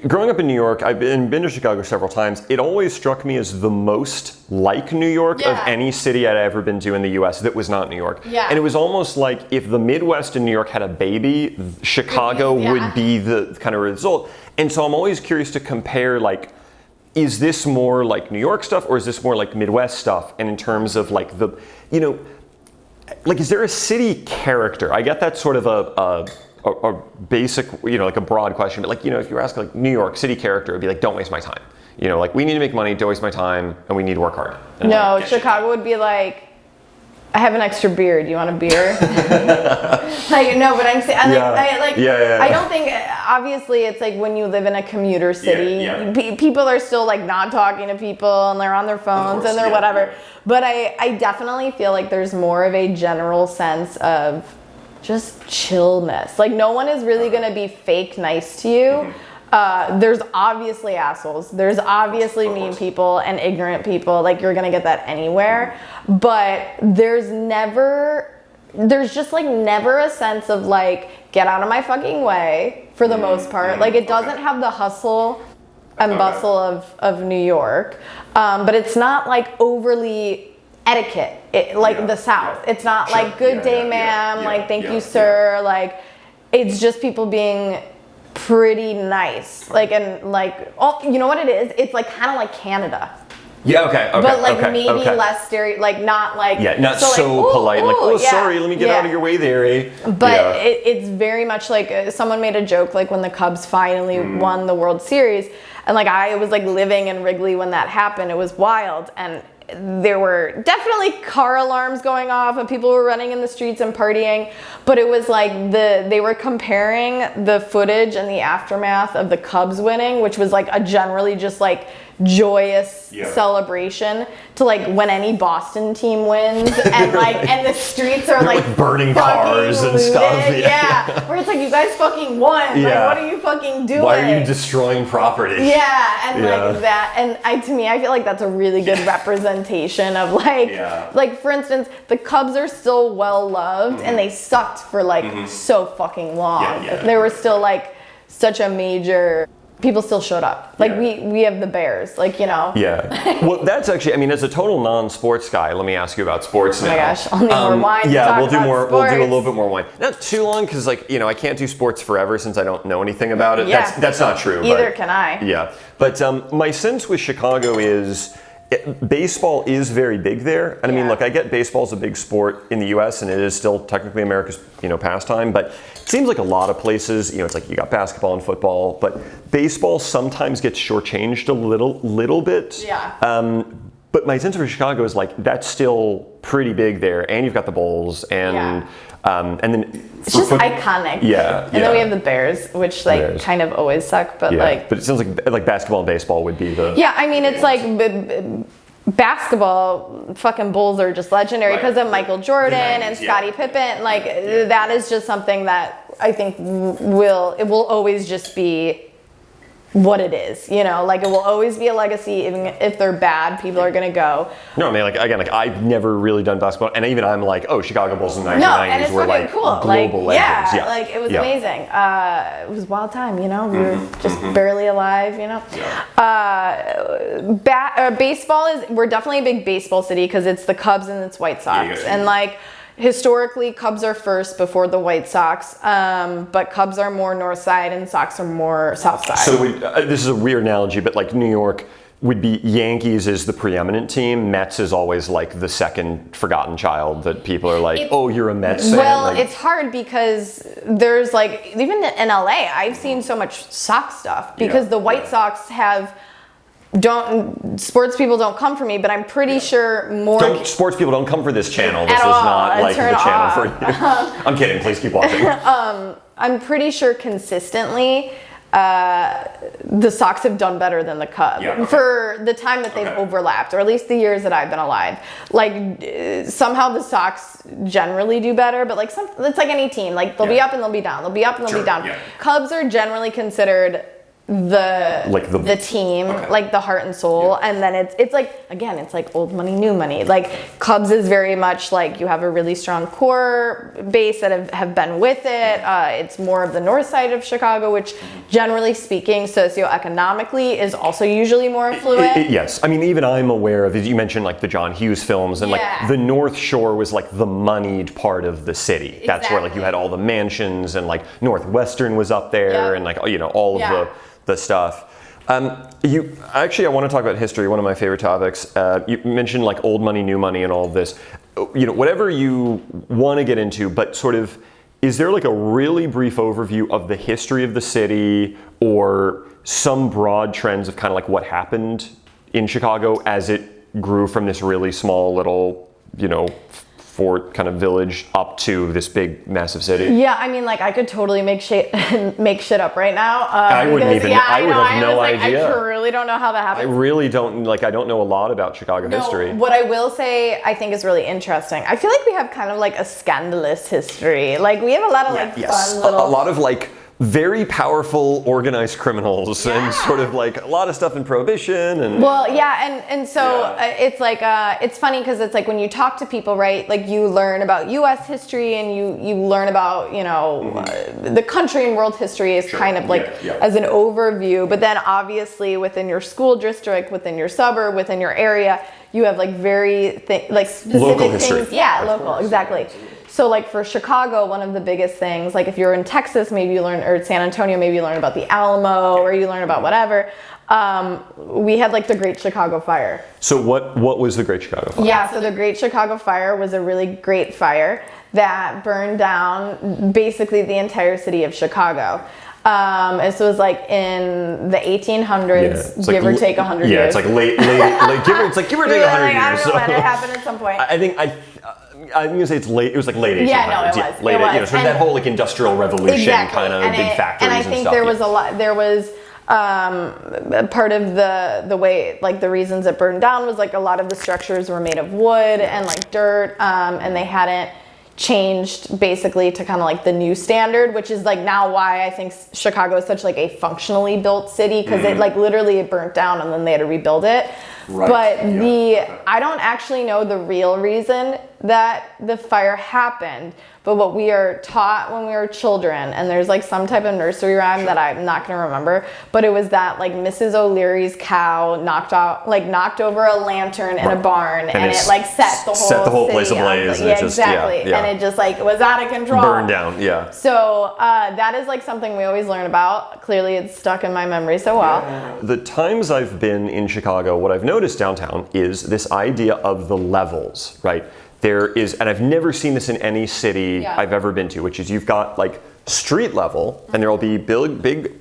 growing up in New York, I've been to Chicago several times. It always struck me as the most like New York of any city I'd ever been to in the US that was not New York. Yeah. And it was almost like if the Midwest and New York had a baby, Chicago would be the kind of result. And so I'm always curious to compare, like, is this more like New York stuff or is this more like Midwest stuff? And in terms of like the, like, is there a city character? I get that's sort of a basic, like a broad question, but like, if you were asking like New York City character, it'd be like, don't waste my time. Like we need to make money, don't waste my time, and we need to work hard. And no, Chicago would be like, I have an extra beer. Do you want a beer? Like, no, but I'm saying, I don't think, obviously it's like when you live in a commuter city, people are still like not talking to people and they're on their phones and they're whatever. But I definitely feel like there's more of a general sense of just chillness. Like no one is really gonna be fake nice to you. There's obviously assholes. There's obviously mean people and ignorant people. Like you're gonna get that anywhere. But there's just like never a sense of like, get out of my fucking way for the most part. Like it doesn't have the hustle and bustle of New York. But it's not like overly etiquette, the South. It's not like good day, ma'am, like thank you, sir. Like it's just people being pretty nice. Like, and like, oh, you know what it is? It's like kind of like Canada. Yeah, okay, but like okay, maybe okay. less like not like not like, so ooh, polite, like, oh, ooh, yeah, sorry, let me get out of your way there, eh? But it's very much like someone made a joke like when the Cubs finally won the World Series, and like I was like living in Wrigley when that happened. It was wild, and there were definitely car alarms going off and people were running in the streets and partying, but it was like they were comparing the footage and the aftermath of the Cubs winning, which was like a generally just like joyous celebration, to like when any Boston team wins and like and the streets are like burning cars and looted. stuff. Yeah, where it's like you guys fucking won. Like what are you fucking doing? Why are you destroying property? Yeah, and like that, and to me, I feel like that's a really good representation of like for instance, the Cubs are still well loved, and they sucked for like so fucking long. They were still like such a major. People still showed up. Like we have the Bears, like, you know. Yeah. Well, that's actually, I mean, as a total non-sports guy, let me ask you about sports now. Oh my gosh, I'll need more wine. Yeah, we'll do more. Sports. We'll do a little bit more wine. Not too long, because like, you know, I can't do sports forever since I don't know anything about it. Yeah. That's not true. Either can I. Yeah, but my sense with Chicago is. Baseball is very big there, and I mean, look, I get baseball's a big sport in the U.S. and it is still technically America's, you know, pastime. But it seems like a lot of places, you know, it's like you got basketball and football, but baseball sometimes gets shortchanged a little bit. Yeah. But my sense for Chicago is like that's still pretty big there, and you've got the Bulls, and then it's just iconic. Yeah. And then we have the Bears, which like kind of always suck, but like. But it sounds like basketball and baseball would be the. Yeah, I mean it's like basketball. Fucking Bulls are just legendary because of Michael Jordan and Scottie Pippen. Like that is just something that I think will always just be what it is, you know, like it will always be a legacy. Even if they're bad, people are gonna go. No, I mean, like again, like I've never really done basketball, and even I'm like, oh, Chicago Bulls in the 1990s and it's were fucking like cool. global Like, legends. Yeah, like it was amazing. It was a wild time, you know. We were just barely alive, you know. Baseball we're definitely a big baseball city because it's the Cubs and it's White Sox, and like. Historically, Cubs are first before the White Sox, but Cubs are more north side and Sox are more south side. So this is a weird analogy, but like New York would be Yankees is the preeminent team. Mets is always like the second forgotten child that people are like, oh, you're a Mets fan. Well, like, it's hard because there's like, even in LA, I've seen so much Sox stuff because the White Sox have... sports people don't come for me, but I'm pretty sure more... sports people don't come for this channel. This is all. not like the channel off. for you. I'm kidding. Please keep watching. I'm pretty sure consistently the Sox have done better than the Cubs for the time that they've overlapped, or at least the years that I've been alive. Like somehow the Sox generally do better, but like it's like any team. Like they'll be up and they'll be down. They'll be up and they'll be down. Cubs are generally considered the team, like the heart and soul, and then it's like, again, it's like old money, new money. Like Cubs is very much like you have a really strong core base that have been with it. It's more of the north side of Chicago, which generally speaking, socioeconomically is also usually more affluent. Yes, I mean, even I'm aware of, you mentioned like the John Hughes films, and like the North Shore was like the moneyed part of the city. That's where like you had all the mansions, and like Northwestern was up there, and like, you know, all of the stuff. I want to talk about history, one of my favorite topics. You mentioned like old money, new money, and all of this. You know, whatever you want to get into, but sort of, is there like a really brief overview of the history of the city, or some broad trends of kind of like what happened in Chicago as it grew from this really small little, you know, fort kind of village up to this big massive city? Yeah, I mean, like I could totally make shit up right now. I wouldn't even. I would have no idea. I really don't know how that happened. I really don't. Like, I don't know a lot about Chicago history. What I will say, I think is really interesting. I feel like we have kind of like a scandalous history. Like we have a lot of fun little. A lot of like very powerful organized criminals and sort of like a lot of stuff in Prohibition and it's like it's funny because it's like when you talk to people, right, like you learn about US history and you learn about, you know, the country and world history is kind of like as an overview, but then obviously within your school district, within your suburb, within your area, you have like very like specific local things. history. Local, exactly. So like for Chicago, one of the biggest things, like if you're in Texas, maybe you learn, or San Antonio, maybe you learn about the Alamo, or you learn about whatever. we had like the Great Chicago Fire. So what was the Great Chicago Fire? Yeah, so the Great Chicago Fire was a really great fire that burned down basically the entire city of Chicago. This was like in the 1800s, give or take 100 years. Yeah, it's like late give or take 100 I years. don't know when it happened at some point. I'm gonna say it's late. It was like late 1800s. Yeah, no, it was. Late, It was. You know, sort of that whole like industrial revolution kind of big factories and I think stuff. there was a lot. There was part of the way, like the reasons it burned down was like a lot of the structures were made of wood and like dirt, and they hadn't changed basically to kind of like the new standard, which is like now why I think Chicago is such like a functionally built city, because it like literally it burnt down and then they had to rebuild it. Right. But I don't actually know the real reason that the fire happened, but what we are taught when we were children, and there's like some type of nursery rhyme that I'm not going to remember, but it was that like Mrs. O'Leary's cow knocked over a lantern in a barn, and it like set the whole place city ablaze. Yeah, exactly. And it just like was out of control. Burned down, yeah. So that is like something we always learn about. Clearly it's stuck in my memory so well. The times I've been in Chicago, what I've noticed downtown is this idea of the levels, right? There is, and I've never seen this in any city I've ever been to, which is you've got like street level, and there will be big,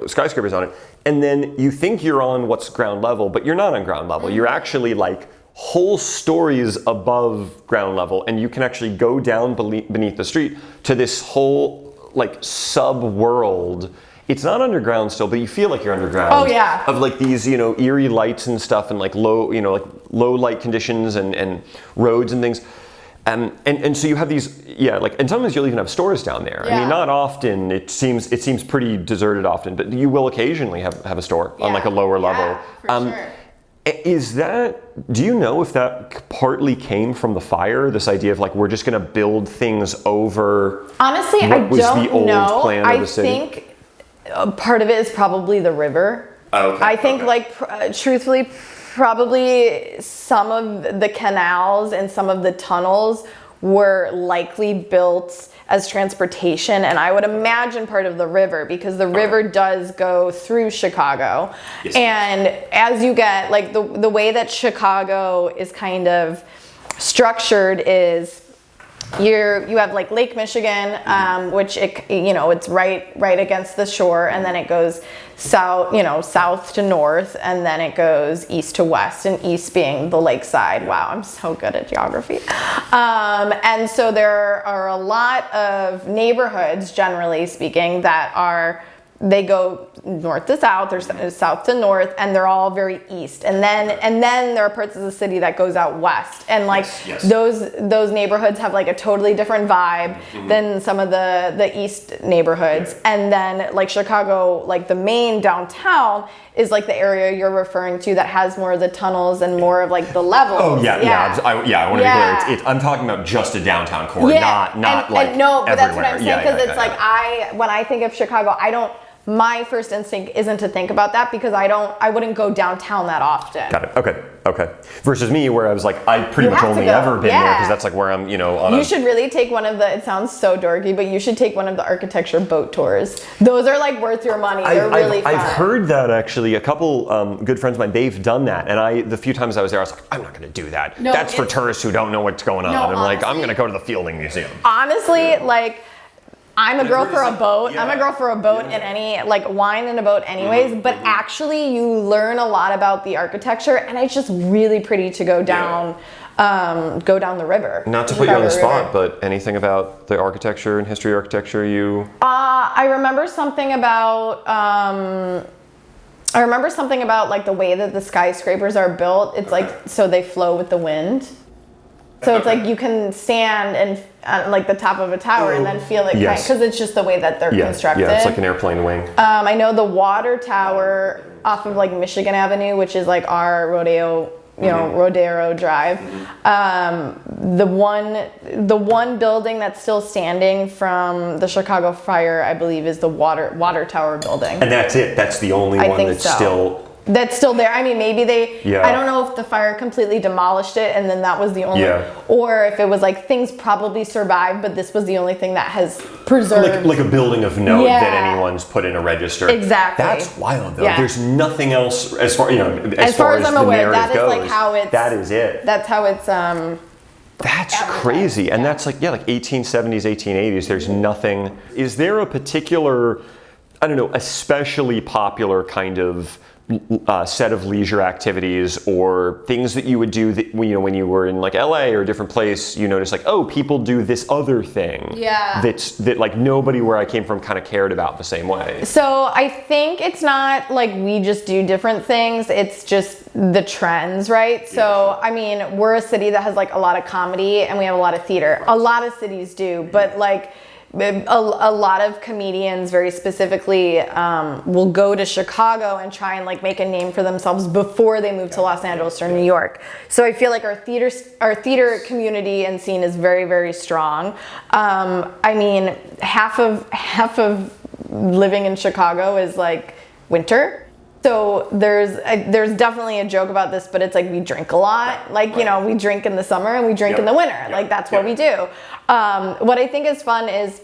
skyscrapers on it, and then you think you're on what's ground level, but you're not on ground level. You're actually like whole stories above ground level, and you can actually go down beneath the street to this whole like sub world. It's not underground still, but you feel like you're underground. Oh yeah. Of like these, eerie lights and stuff, and like low light conditions and roads and things. And so you have these, and sometimes you'll even have stores down there. Yeah. I mean, not often. It seems pretty deserted often, but you will occasionally have a store on like a lower level. For sure. Do you know if that partly came from the fire? This idea of like we're just going to build things over. Honestly, what was the old know. plan of the city? I think part of it is probably the river. Okay. I think truthfully, probably some of the canals and some of the tunnels were likely built as transportation, and I would imagine part of the river, because the river does go through Chicago. Yes. And as you get like the way that Chicago is kind of structured is you have like Lake Michigan, which it's right against the shore, and then it goes south to north, and then it goes east to west, and east being the lakeside. Wow, I'm so good at geography. And so there are a lot of neighborhoods, generally speaking, they go north to south or south to north, and they're all very east. And then there are parts of the city that goes out west, and like those neighborhoods have like a totally different vibe than some of the east neighborhoods. And then like Chicago, like the main downtown is like the area you're referring to that has more of the tunnels and more of like the levels. Oh yeah. I want to be clear. I'm talking about just a downtown core, not like no, but everywhere. that's what I'm saying, because when I think of Chicago, my first instinct isn't to think about that, because I wouldn't go downtown that often. Got it. Okay. Versus me, where I was like, I pretty much only ever been there because that's like where I'm, You should really take one of it sounds so dorky, but you should take one of the architecture boat tours. Those are like worth your money. They're really fun. I've heard that actually. A couple good friends of mine, they've done that. And the few times I was there, I was like, I'm not going to do that. No, that's for tourists who don't know what's going on. I'm like, I'm going to go to the Fielding Museum. Honestly, I'm a girl for a boat. Yeah. I'm a girl for a boat in any, wine in a boat anyways, but actually you learn a lot about the architecture, and it's just really pretty to go down the river. Not to put you on the spot, but anything about the architecture and history of architecture I remember something about, like the way that the skyscrapers are built. It's like, so they flow with the wind. So it's like you can stand and like the top of a tower and then feel it, because it's just the way that they're constructed. Yeah, it's like an airplane wing. I know the water tower off of like Michigan Avenue, which is like our Rodeo Drive. The one building that's still standing from the Chicago fire, I believe, is the water tower building. And that's it. That's the only one that's still that's still there. I mean, maybe Yeah. I don't know if the fire completely demolished it and then that was the only, or if it was like things probably survived, but this was the only thing that has preserved. Like a building of note that anyone's put in a register. Exactly. That's wild though. Yeah. There's nothing else as far, as far as I'm the aware, narrative that is goes, like how it's, that is it. That's how it's, That's crazy. And that's like 1870s, 1880s. There's nothing. Is there a particular, I don't know, especially popular kind of set of leisure activities or things that you would do that, when you were in like LA or a different place, you notice like, oh, people do this other thing. Yeah. That like nobody where I came from kind of cared about the same way. So I think it's not like we just do different things, it's just the trends, right? So, I mean, we're a city that has like a lot of comedy and we have a lot of theater. A lot of cities do, but like a lot of comedians very specifically will go to Chicago and try and like make a name for themselves before they move to Los Angeles or New York. So I feel like our theater community and scene is very, very strong. I mean, half of living in Chicago is like winter. So there's definitely a joke about this, but it's like we drink a lot. Like, we drink in the summer and we drink in the winter. Like that's what we do. What I think is fun is,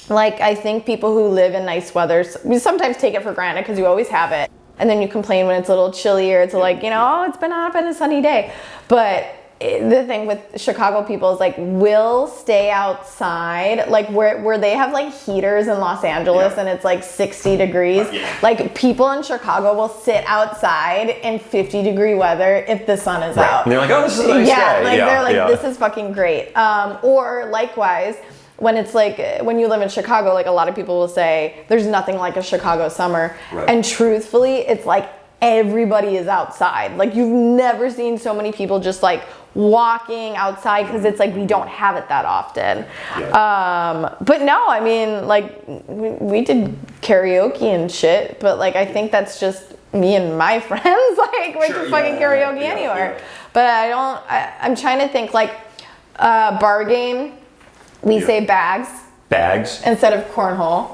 like, I think people who live in nice weather, we sometimes take it for granted because you always have it. And then you complain when it's a little chillier. It's like, oh, it's been a sunny day. But the thing with Chicago people is like, we'll stay outside, like where they have like heaters in Los Angeles and it's like 60 degrees. Like people in Chicago will sit outside in 50-degree weather if the sun is out. And they're like, oh, this is a nice day. They're like, this is fucking great. Or likewise, when it's like, when you live in Chicago, like a lot of people will say, there's nothing like a Chicago summer. And truthfully, it's like everybody is outside. Like you've never seen so many people just like walking outside because it's like we don't have it that often. But no, I mean, like we did karaoke and shit, but like I think that's just me and my friends. Like we can fucking karaoke anywhere. But I'm trying to think, like bar game, we say bags. Bags? Instead of cornhole.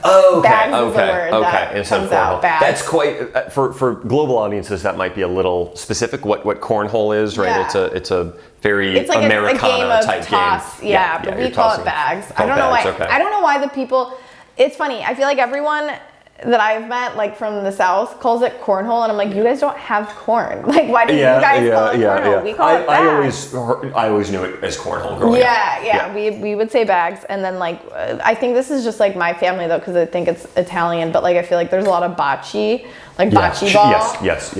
Oh, okay. Bags is a word that Instead comes of cornhole. out, bags. That's quite for global audiences. That might be a little specific. What cornhole is, right? Yeah. It's a very it's like Americana a game of type toss. game. Yeah, but we call it bags. I don't know why. Okay. I don't know why the people. It's funny. I feel like everyone that I've met, like from the South, calls it cornhole, and I'm like, you guys don't have corn. Like, why do you guys call it cornhole? We call it bags. I always knew it as cornhole growing up. We would say bags, and then like I think this is just like my family though, because I think it's Italian, but like I feel like there's a lot of bocce, like bocce ball. Yes.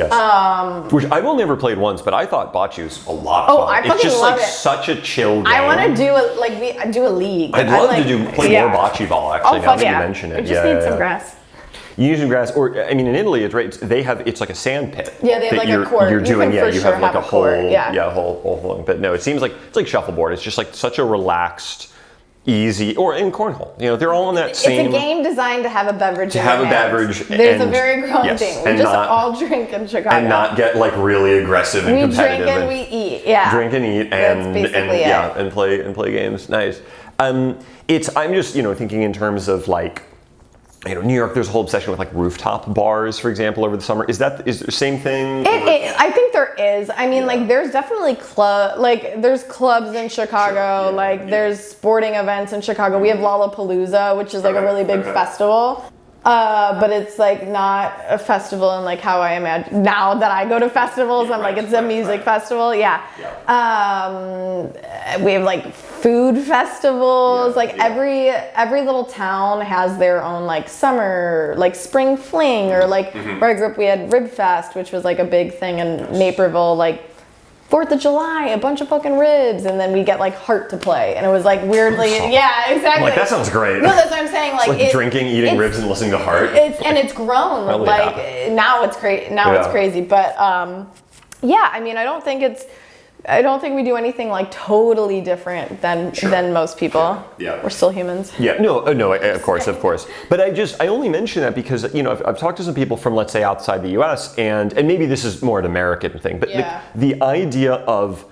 Which I've only ever played once, but I thought bocce was a lot of fun. I fucking it's just love like it. such a chill game. I want to do a league. I'd love to play more bocce ball. Actually, now that you mention it, We just need some grass. You use some grass, or I mean, in Italy, it's right. It's like a sand pit. Yeah, they have like a court. You're doing, you have like a whole, court, whole. But no, it seems like it's like shuffleboard. It's just like such a relaxed, easy, or in cornhole. They're all in that same. It's a game designed to have a beverage. There's a very grown thing. We just all drink in Chicago and not get like really aggressive and competitive. We drink and we eat. Yeah. Drink and eat and play games. Nice. I'm just thinking in terms of like. New York, there's a whole obsession with like rooftop bars, for example, over the summer. Is there the same thing? I think there is. I mean, like there's definitely there's clubs in Chicago, there's sporting events in Chicago. We have Lollapalooza, which is like a really big festival. But it's like not a festival in like how I imagine now that I go to festivals. I'm like, it's a music festival. Yeah. We have like food festivals. Every little town has their own like summer, like spring fling, or like where I grew up, we had Rib Fest, which was like a big thing in Naperville, like 4th of July, a bunch of fucking ribs, and then we get like Heart to play, and it was like weirdly, yeah, exactly. Like that sounds great. No, that's what I'm saying. Like drinking, eating ribs, and listening to Heart. It's grown. Now it's crazy. It's crazy, but I mean, I don't think we do anything like totally different than most people. Yeah. We're still humans. Yeah, no, of course. But I only mention that because, I've talked to some people from, let's say, outside the US, and maybe this is more an American thing, but the idea of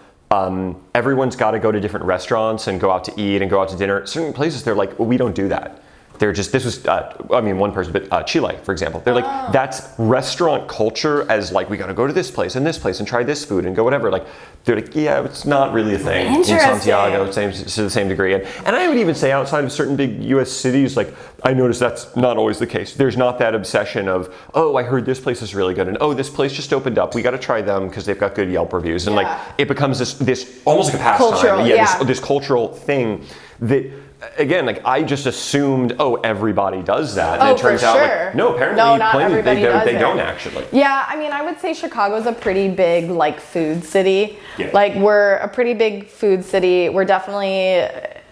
everyone's got to go to different restaurants and go out to eat and go out to dinner. Certain places, they're like, well, we don't do that. They're just, this was, one person, but Chile, for example. They're like, that's restaurant culture as like, we gotta go to this place and try this food and go whatever. Like, they're like, yeah, it's not really a thing in Santiago to the same degree. And I would even say outside of certain big US cities, like, I noticed that's not always the case. There's not that obsession of, oh, I heard this place is really good, and oh, this place just opened up, we gotta try them because they've got good Yelp reviews. And like, it becomes this almost like a pastime. Cultural, this cultural thing that, again, like I just assumed, oh, everybody does that. And it turns out, like, no, apparently not everybody does they don't actually. Yeah, I mean, I would say Chicago's a pretty big, like, food city. Yeah. Like, we're a pretty big food city. We're definitely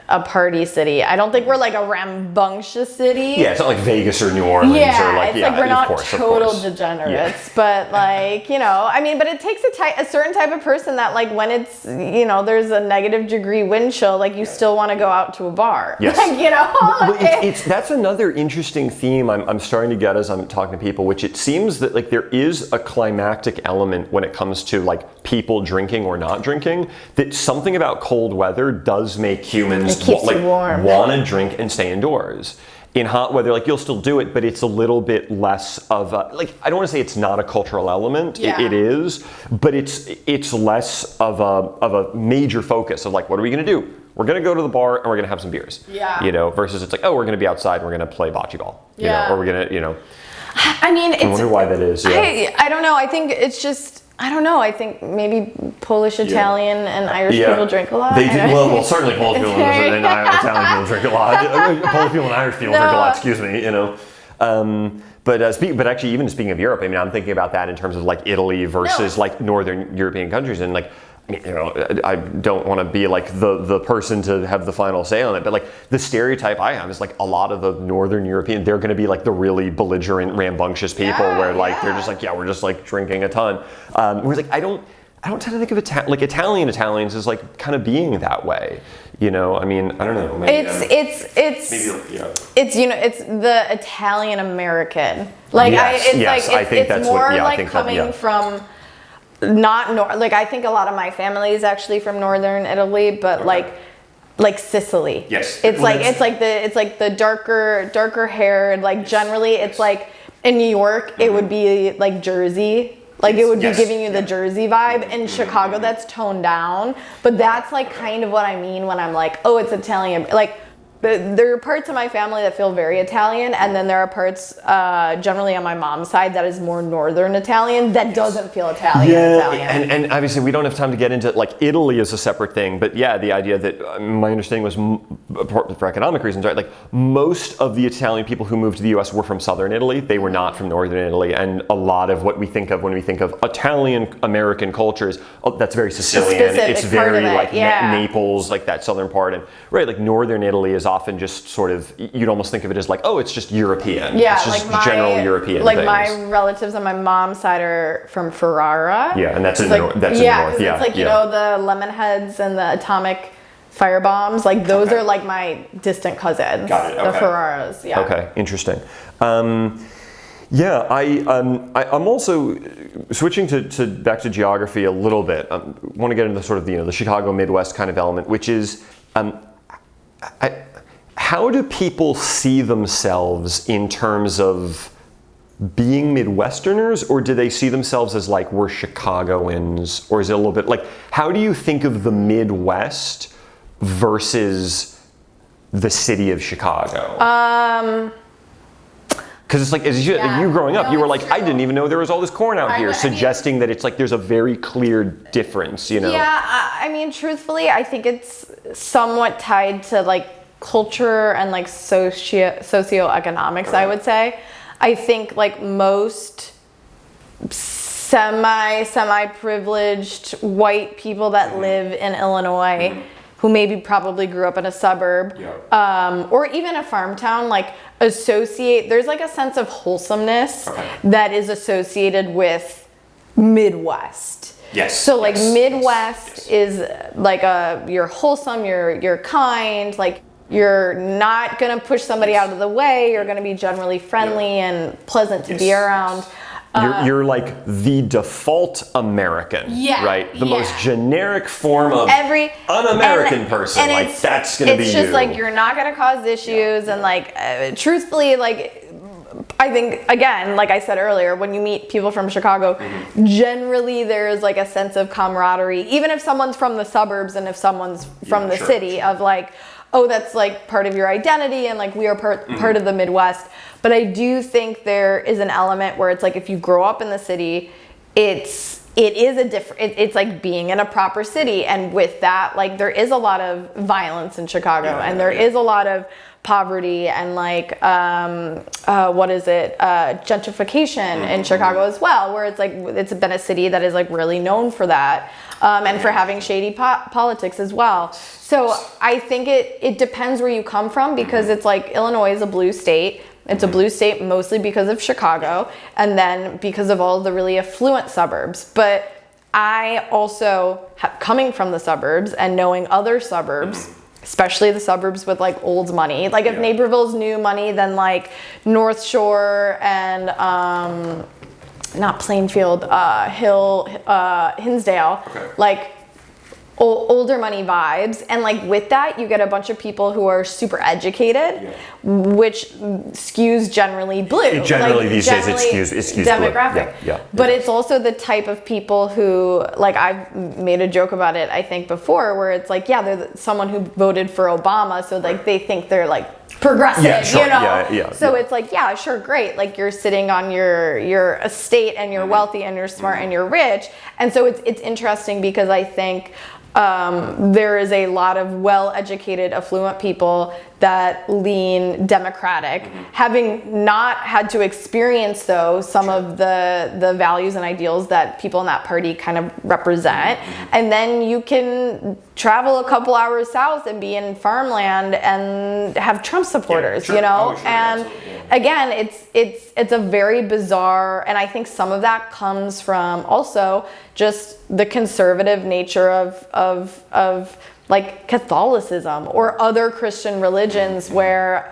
a party city. I don't think we're like a rambunctious city. Yeah, it's not like Vegas or New Orleans or like, it's like we're not total degenerates, yeah. but like, you know, I mean, but it takes a certain type of person that like when it's, you know, there's a negative degree wind chill, like you still want to go out to a bar. Yes. Like, you know, well, that's another interesting theme I'm starting to get as I'm talking to people, which it seems that like there is a climactic element when it comes to like people drinking or not drinking, that something about cold weather does make humans want to drink and stay indoors. In hot weather, like you'll still do it, but it's a little bit less of a, like, I don't want to say it's not a cultural element. Yeah. It is, but it's less of a major focus of like, what are we going to do? We're going to go to the bar and we're going to have some beers. Yeah. You know, versus it's like, oh, we're going to be outside and we're going to play bocce ball. You know, or we're going to, you know. I mean, I wonder why that is. Yeah. I don't know. I think it's just, I don't know. I think maybe Polish, Italian, and Irish people drink a lot. They do. Well, certainly Polish people and Italian people drink a lot. Polish people and Irish people drink a lot. Excuse me. You know. But actually, even speaking of Europe, I mean, I'm thinking about that in terms of like Italy versus like Northern European countries, and like, you know, I don't want to be like the person to have the final say on it, but like the stereotype I have is like a lot of the Northern European, they're going to be like the really belligerent, rambunctious people where like they're just like, yeah, we're just like drinking a ton. Whereas like I don't tend to think of Italians as like kind of being that way. You know, I mean, I don't know. Maybe, it's you know, it's the Italian American. Like it's more like coming from. Like I think a lot of my family is actually from northern Italy, but like Sicily. Yes. It's like the darker haired, like generally it's like in New York it would be like Jersey. Like it would be giving you the Jersey vibe. In Chicago that's toned down, but that's like kind of what I mean when I'm like, oh, it's Italian. Like there are parts of my family that feel very Italian, and then there are parts, generally on my mom's side, that is more Northern Italian that doesn't feel Italian. And obviously we don't have time to get into, like, Italy is a separate thing, but yeah, the idea that my understanding was, for economic reasons, right, like most of the Italian people who moved to the US were from Southern Italy. They were not from Northern Italy, and a lot of what we think of when we think of Italian American cultures, that's very Sicilian. It's very like Naples, like that southern part, and right, like Northern Italy is often just sort of, you'd almost think of it as like, oh, it's just European. Yeah, it's just like general European like things. my relatives on my mom's side are from Ferrara. Yeah, and that's in like, the north. Yeah, it's like, you know, the lemon heads and the atomic fire bombs, like those are like my distant cousins. Got it. Okay. The Ferraras. Yeah. Okay, interesting. Yeah, I'm also switching to back to geography a little bit. I want to get into the sort of, you know, the Chicago Midwest kind of element, which is, how do people see themselves in terms of being Midwesterners, or do they see themselves as like, we're Chicagoans, or is it a little bit like, how do you think of the Midwest versus the city of Chicago? Because it's like, as you growing up, you were like, true. I didn't even know there was all this corn out here, suggesting that it's like there's a very clear difference, you know? Yeah, I mean, truthfully, I think it's somewhat tied to like culture and like socioeconomics, I would say. I think like most semi-privileged white people that live in Illinois, who maybe probably grew up in a suburb, or even a farm town, like there's like a sense of wholesomeness that is associated with Midwest. Yes. So like Midwest is like you're wholesome, you're kind, like you're not gonna push somebody out of the way, you're gonna be generally friendly and pleasant to be around. You're like the default American, Yeah, right? The yeah. most generic form of un-American person. And like that's gonna be you. It's just like you're not gonna cause issues, and like truthfully, like I think again, like I said earlier, when you meet people from Chicago, generally there's like a sense of camaraderie, even if someone's from the suburbs and if someone's from the city, of like, oh, that's like part of your identity, and like we are part of the Midwest. But I do think there is an element where it's like if you grow up in the city, it is a different, it's like being in a proper city, and with that, like there is a lot of violence in Chicago, and there is a lot of poverty and like gentrification in Chicago as well, where it's like it's been a city that is like really known for that, and for having shady politics as well. So I think it depends where you come from, because it's like Illinois is a blue state. It's a blue state mostly because of Chicago, and then because of all the really affluent suburbs. But I also, coming from the suburbs and knowing other suburbs, especially the suburbs with like old money, like if Naperville's new money, then like North Shore and not Plainfield, Hinsdale, like older money vibes. And like with that, you get a bunch of people who are super educated, which skews generally blue. Generally these days it skews demographic. Blue. But it's also the type of people who, like I've made a joke about it I think before, where it's like, they're someone who voted for Obama, so like they think they're like progressive, you know? So it's like, sure, great. Like you're sitting on your estate and you're wealthy and you're smart and you're rich. And so it's interesting, because I think there is a lot of well-educated, affluent people that lean Democratic, having not had to experience, though, some of the values and ideals that people in that party kind of represent. And then you can travel a couple hours south and be in farmland and have Trump supporters, you know? And again, it's a very bizarre, and I think some of that comes from also just the conservative nature of like Catholicism or other Christian religions, where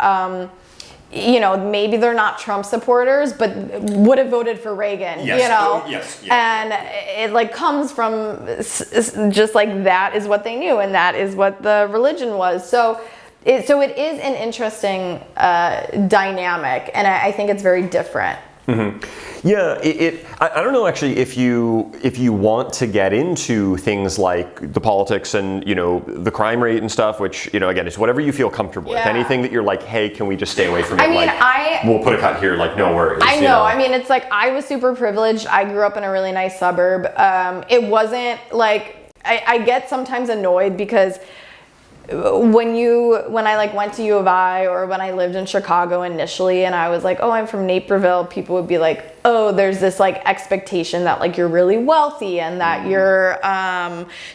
maybe they're not Trump supporters, but would have voted for Reagan, you know? And it like comes from just like that is what they knew, and that is what the religion was. So it is an interesting dynamic, and I think it's very different. Yeah, I don't know actually if you want to get into things like the politics and the crime rate and stuff, which again, it's whatever you feel comfortable with. Anything that you're like, hey, can we just stay away from it? We'll put a cut here, like no worries. I know. I mean, it's like I was super privileged. I grew up in a really nice suburb. It wasn't like I get sometimes annoyed because when I like went to U of I, or when I lived in Chicago initially and I was like, oh, I'm from Naperville, people would be like, oh, there's this like expectation that like you're really wealthy and that you're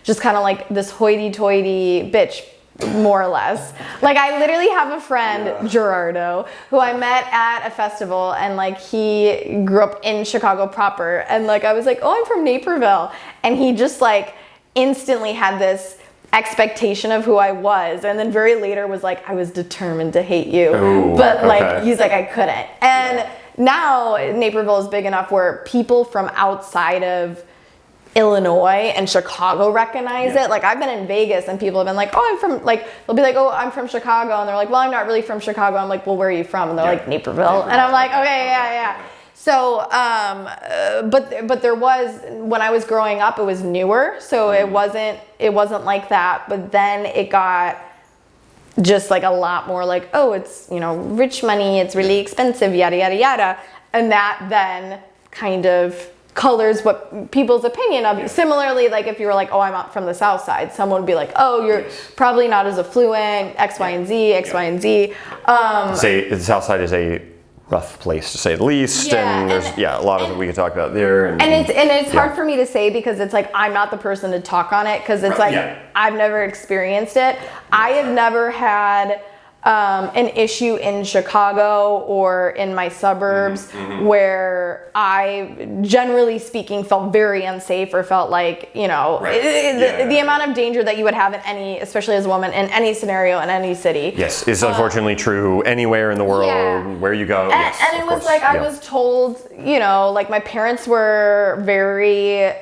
just kind of like this hoity-toity bitch, more or less. Like I literally have a friend, Gerardo, who I met at a festival, and like he grew up in Chicago proper, and like I was like, oh, I'm from Naperville, and he just like instantly had this expectation of who I was, and then very later was like, I was determined to hate you. Ooh, but like he's like, I couldn't. And now Naperville is big enough where people from outside of Illinois and Chicago recognize it. Like I've been in Vegas and people have been like, oh, I'm from, like they'll be like, oh, I'm from Chicago, and they're like, well, I'm not really from Chicago. I'm like, well, where are you from? And they're like, Naperville. And I'm like, okay, yeah. So, but there was, when I was growing up, it was newer, so it wasn't like that. But then it got just like a lot more like, oh, it's rich money, it's really expensive, yada yada yada, and that then kind of colors what people's opinion of you. Similarly, like if you were like, oh, I'm up from the South Side, someone would be like, oh, you're probably not as affluent, X, Y, and Z, X, Y, and Z. Say the South Side is a rough place to say the least, and there's a lot of it we could talk about there, and it's hard for me to say because it's like I'm not the person to talk on it, because it's I've never experienced it. I have never had an issue in Chicago or in my suburbs where I, generally speaking, felt very unsafe or felt like, you know, the amount of danger that you would have in any, especially as a woman, in any scenario in any city. Yes, is unfortunately true anywhere in the world, where you go. And it was like, I was told, you know, like my parents were very,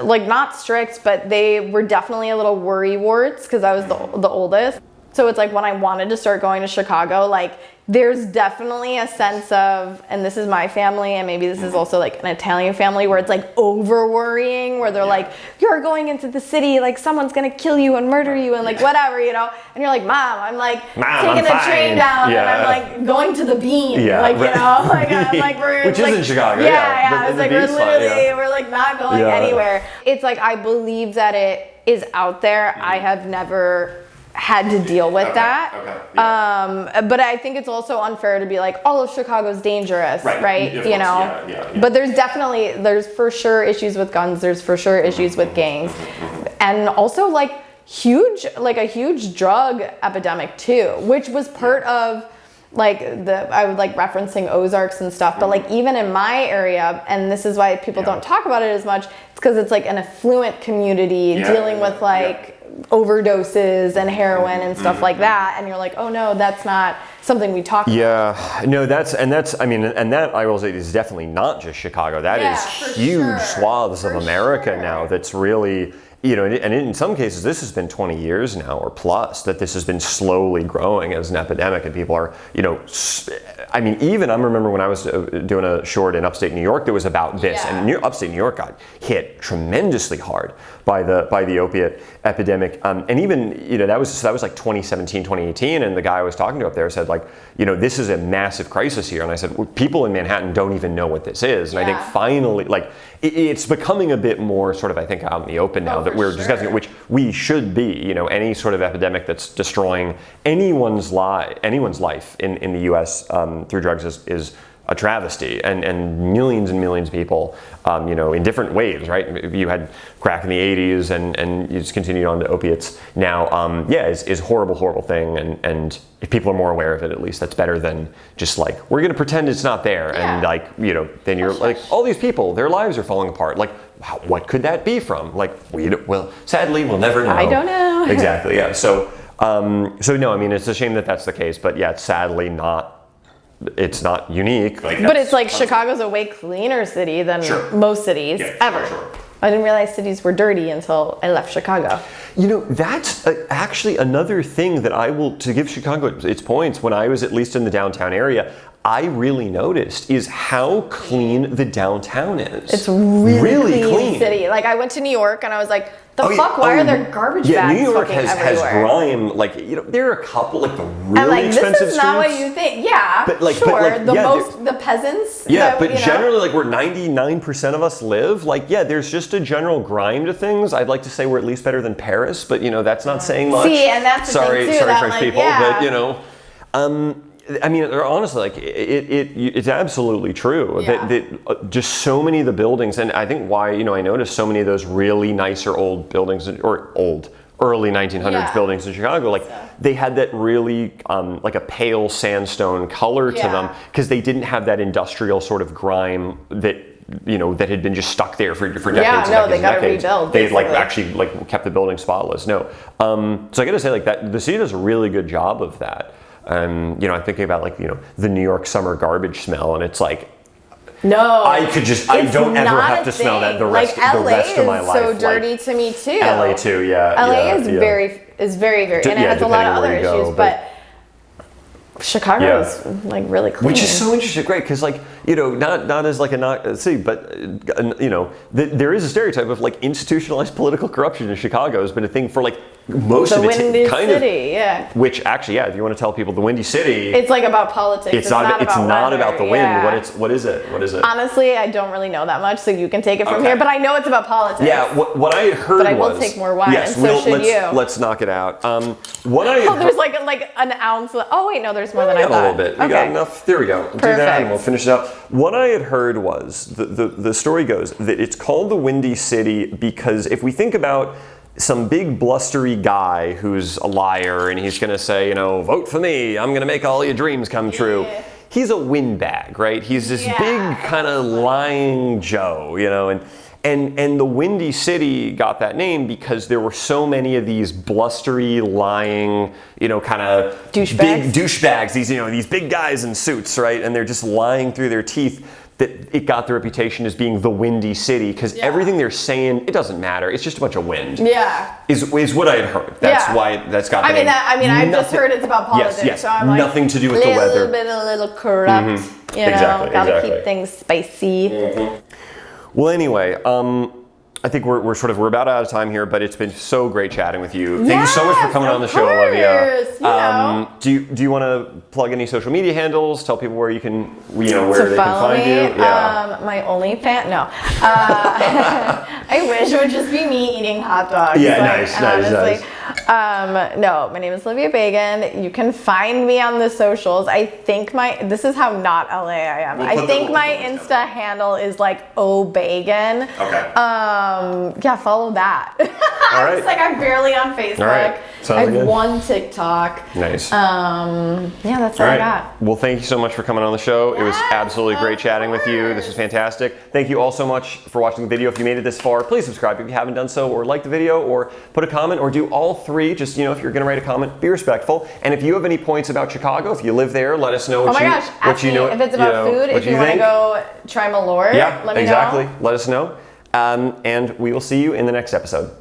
like not strict, but they were definitely a little worrywarts because I was the oldest. So it's like when I wanted to start going to Chicago, like there's definitely a sense of, and this is my family, and maybe this is also like an Italian family, where it's like over worrying, where they're like, you're going into the city, like someone's gonna kill you and murder you and like whatever, you know? And you're like, Mom, I'm like taking the train down and I'm like going to the Bean, like, you know? Like, I'm like, we're which like, is in Chicago, I was like, we're literally, we're like not going anywhere. It's like, I believe that it is out there. I have never had to deal with that. But I think it's also unfair to be like, all of Chicago's dangerous, right? You know? But there's for sure issues with guns, there's for sure issues with gangs. And also like a huge drug epidemic too, which was part of like I would like referencing Ozarks and stuff, but like even in my area, and this is why people don't talk about it as much, it's because it's like an affluent community dealing with like overdoses and heroin and stuff like that, and you're like, oh no, that's not something we talk about. No, that's I mean, and that I will say is definitely not just Chicago. That is huge swaths of America now. That's really, you know, and in some cases, this has been 20 years now or plus that this has been slowly growing as an epidemic, and people are, you know, I mean, even I remember when I was doing a short in upstate New York that was about this, and upstate New York got hit tremendously hard by the opiate epidemic, and even, you know, that was like 2017, 2018, and the guy I was talking to up there said, like, you know, this is a massive crisis here, and I said, well, people in Manhattan don't even know what this is, and I think finally, like, it's becoming a bit more sort of, I think, out in the open now that we're discussing it, which we should be. You know, any sort of epidemic that's destroying anyone's life in the U.S. Through drugs is a travesty, and millions of people, you know, in different waves, right? You had crack in the 80s, and you just continued on to opiates now. Is horrible thing, and if people are more aware of it, at least that's better than just like, we're gonna pretend it's not there, and like, you know, then you're like, all these people, their lives are falling apart. Like, what could that be from? Like, sadly, we'll never know. I don't know. Exactly, yeah. So no, I mean, it's a shame that that's the case, but yeah, it's sadly not. It's not unique. Like, but it's like Chicago's a way cleaner city than most cities ever. I didn't realize cities were dirty until I left Chicago. You know, that's actually another thing that to give Chicago its points, when I was at least in the downtown area, I really noticed is how clean the downtown is. It's really clean city. Like, I went to New York and I was like, why are there garbage bags New York has grime, like, you know, there are a couple, like, the really expensive streets. This is not what you think. Yeah, but like, the peasants. Yeah, but generally, like, where 99% of us live, like, there's just a general grime to things. I'd like to say we're at least better than Paris, but, you know, that's not saying much. See, and that's the thing too. Sorry, French people, but, you know. I mean, honestly, like, it's absolutely true that just so many of the buildings, and I think why, you know, I noticed so many of those really nicer old buildings, or early 1900s buildings in Chicago, like, they had that really like a pale sandstone color to them, because they didn't have that industrial sort of grime that, you know, that had been just stuck there for decades. They got to rebuild. They like actually like kept the building spotless. No, so I got to say, like, that the city does a really good job of that. You know, I'm thinking about, like, you know, the New York summer garbage smell, and it's like, I don't ever have to smell that the rest of my life. LA is so dirty to me too. LA too, LA is very, and it has a lot of other issues, but Chicago is like really clean. Which is so interesting, great, because, like, you know, not as like a city, but you know, there is a stereotype of, like, institutionalized political corruption in Chicago has been a thing for, like, most of its kind of, which actually, if you want to tell people the Windy City, it's like about politics. It's not about the wind. What is it? Honestly, I don't really know that much, so you can take it from here. But I know it's about politics. Yeah, what I heard was. But I will take more wine, and so should you. Let's knock it out. There's like an ounce. Oh wait, no, there's more than I thought. A little bit. We got enough. There we go. We'll do that, and we'll finish it up. What I had heard was the story goes that it's called the Windy City because if we think about some big blustery guy who's a liar and he's gonna say, you know, vote for me, I'm gonna make all your dreams come true. He's a windbag, right? He's this big kind of lying Joe, you know, and the Windy City got that name because there were so many of these blustery, lying, you know, kind of douchebags. Big douchebags, these, you know, these big guys in suits, right? And they're just lying through their teeth. That it got the reputation as being the Windy City because everything they're saying, it doesn't matter. It's just a bunch of wind. Yeah. Is what I had heard. That's why that's got the name. I've just heard it's about politics. Yes. So I'm like, nothing to do with the weather. A little corrupt. You know, gotta keep things spicy. Well, anyway, I think we're about out of time here, but it's been so great chatting with you. Thank you so much for coming on the show, Olivia. Do you want to plug any social media handles? Tell people where you can, where they can find you. Yeah. My OnlyFans. No. I wish it would just be me eating hot dogs. Yeah, nice. No, my name is Olivia Bagan. You can find me on the socials. I think this is how not LA I am. I think my Insta handle is like OBagan. Okay. Follow that. All right. It's like I'm barely on Facebook. All right. I have one TikTok. Nice. That's all I got. Well, thank you so much for coming on the show. It was absolutely great chatting with you. This was fantastic. Thank you all so much for watching the video. If you made it this far, please subscribe if you haven't done so, or like the video, or put a comment, or do all three. Just, if you're going to write a comment, be respectful. And if you have any points about Chicago, if you live there, let us know what you know. If it's about food, if you want to go try Malort, let me know. Let us know. And we will see you in the next episode.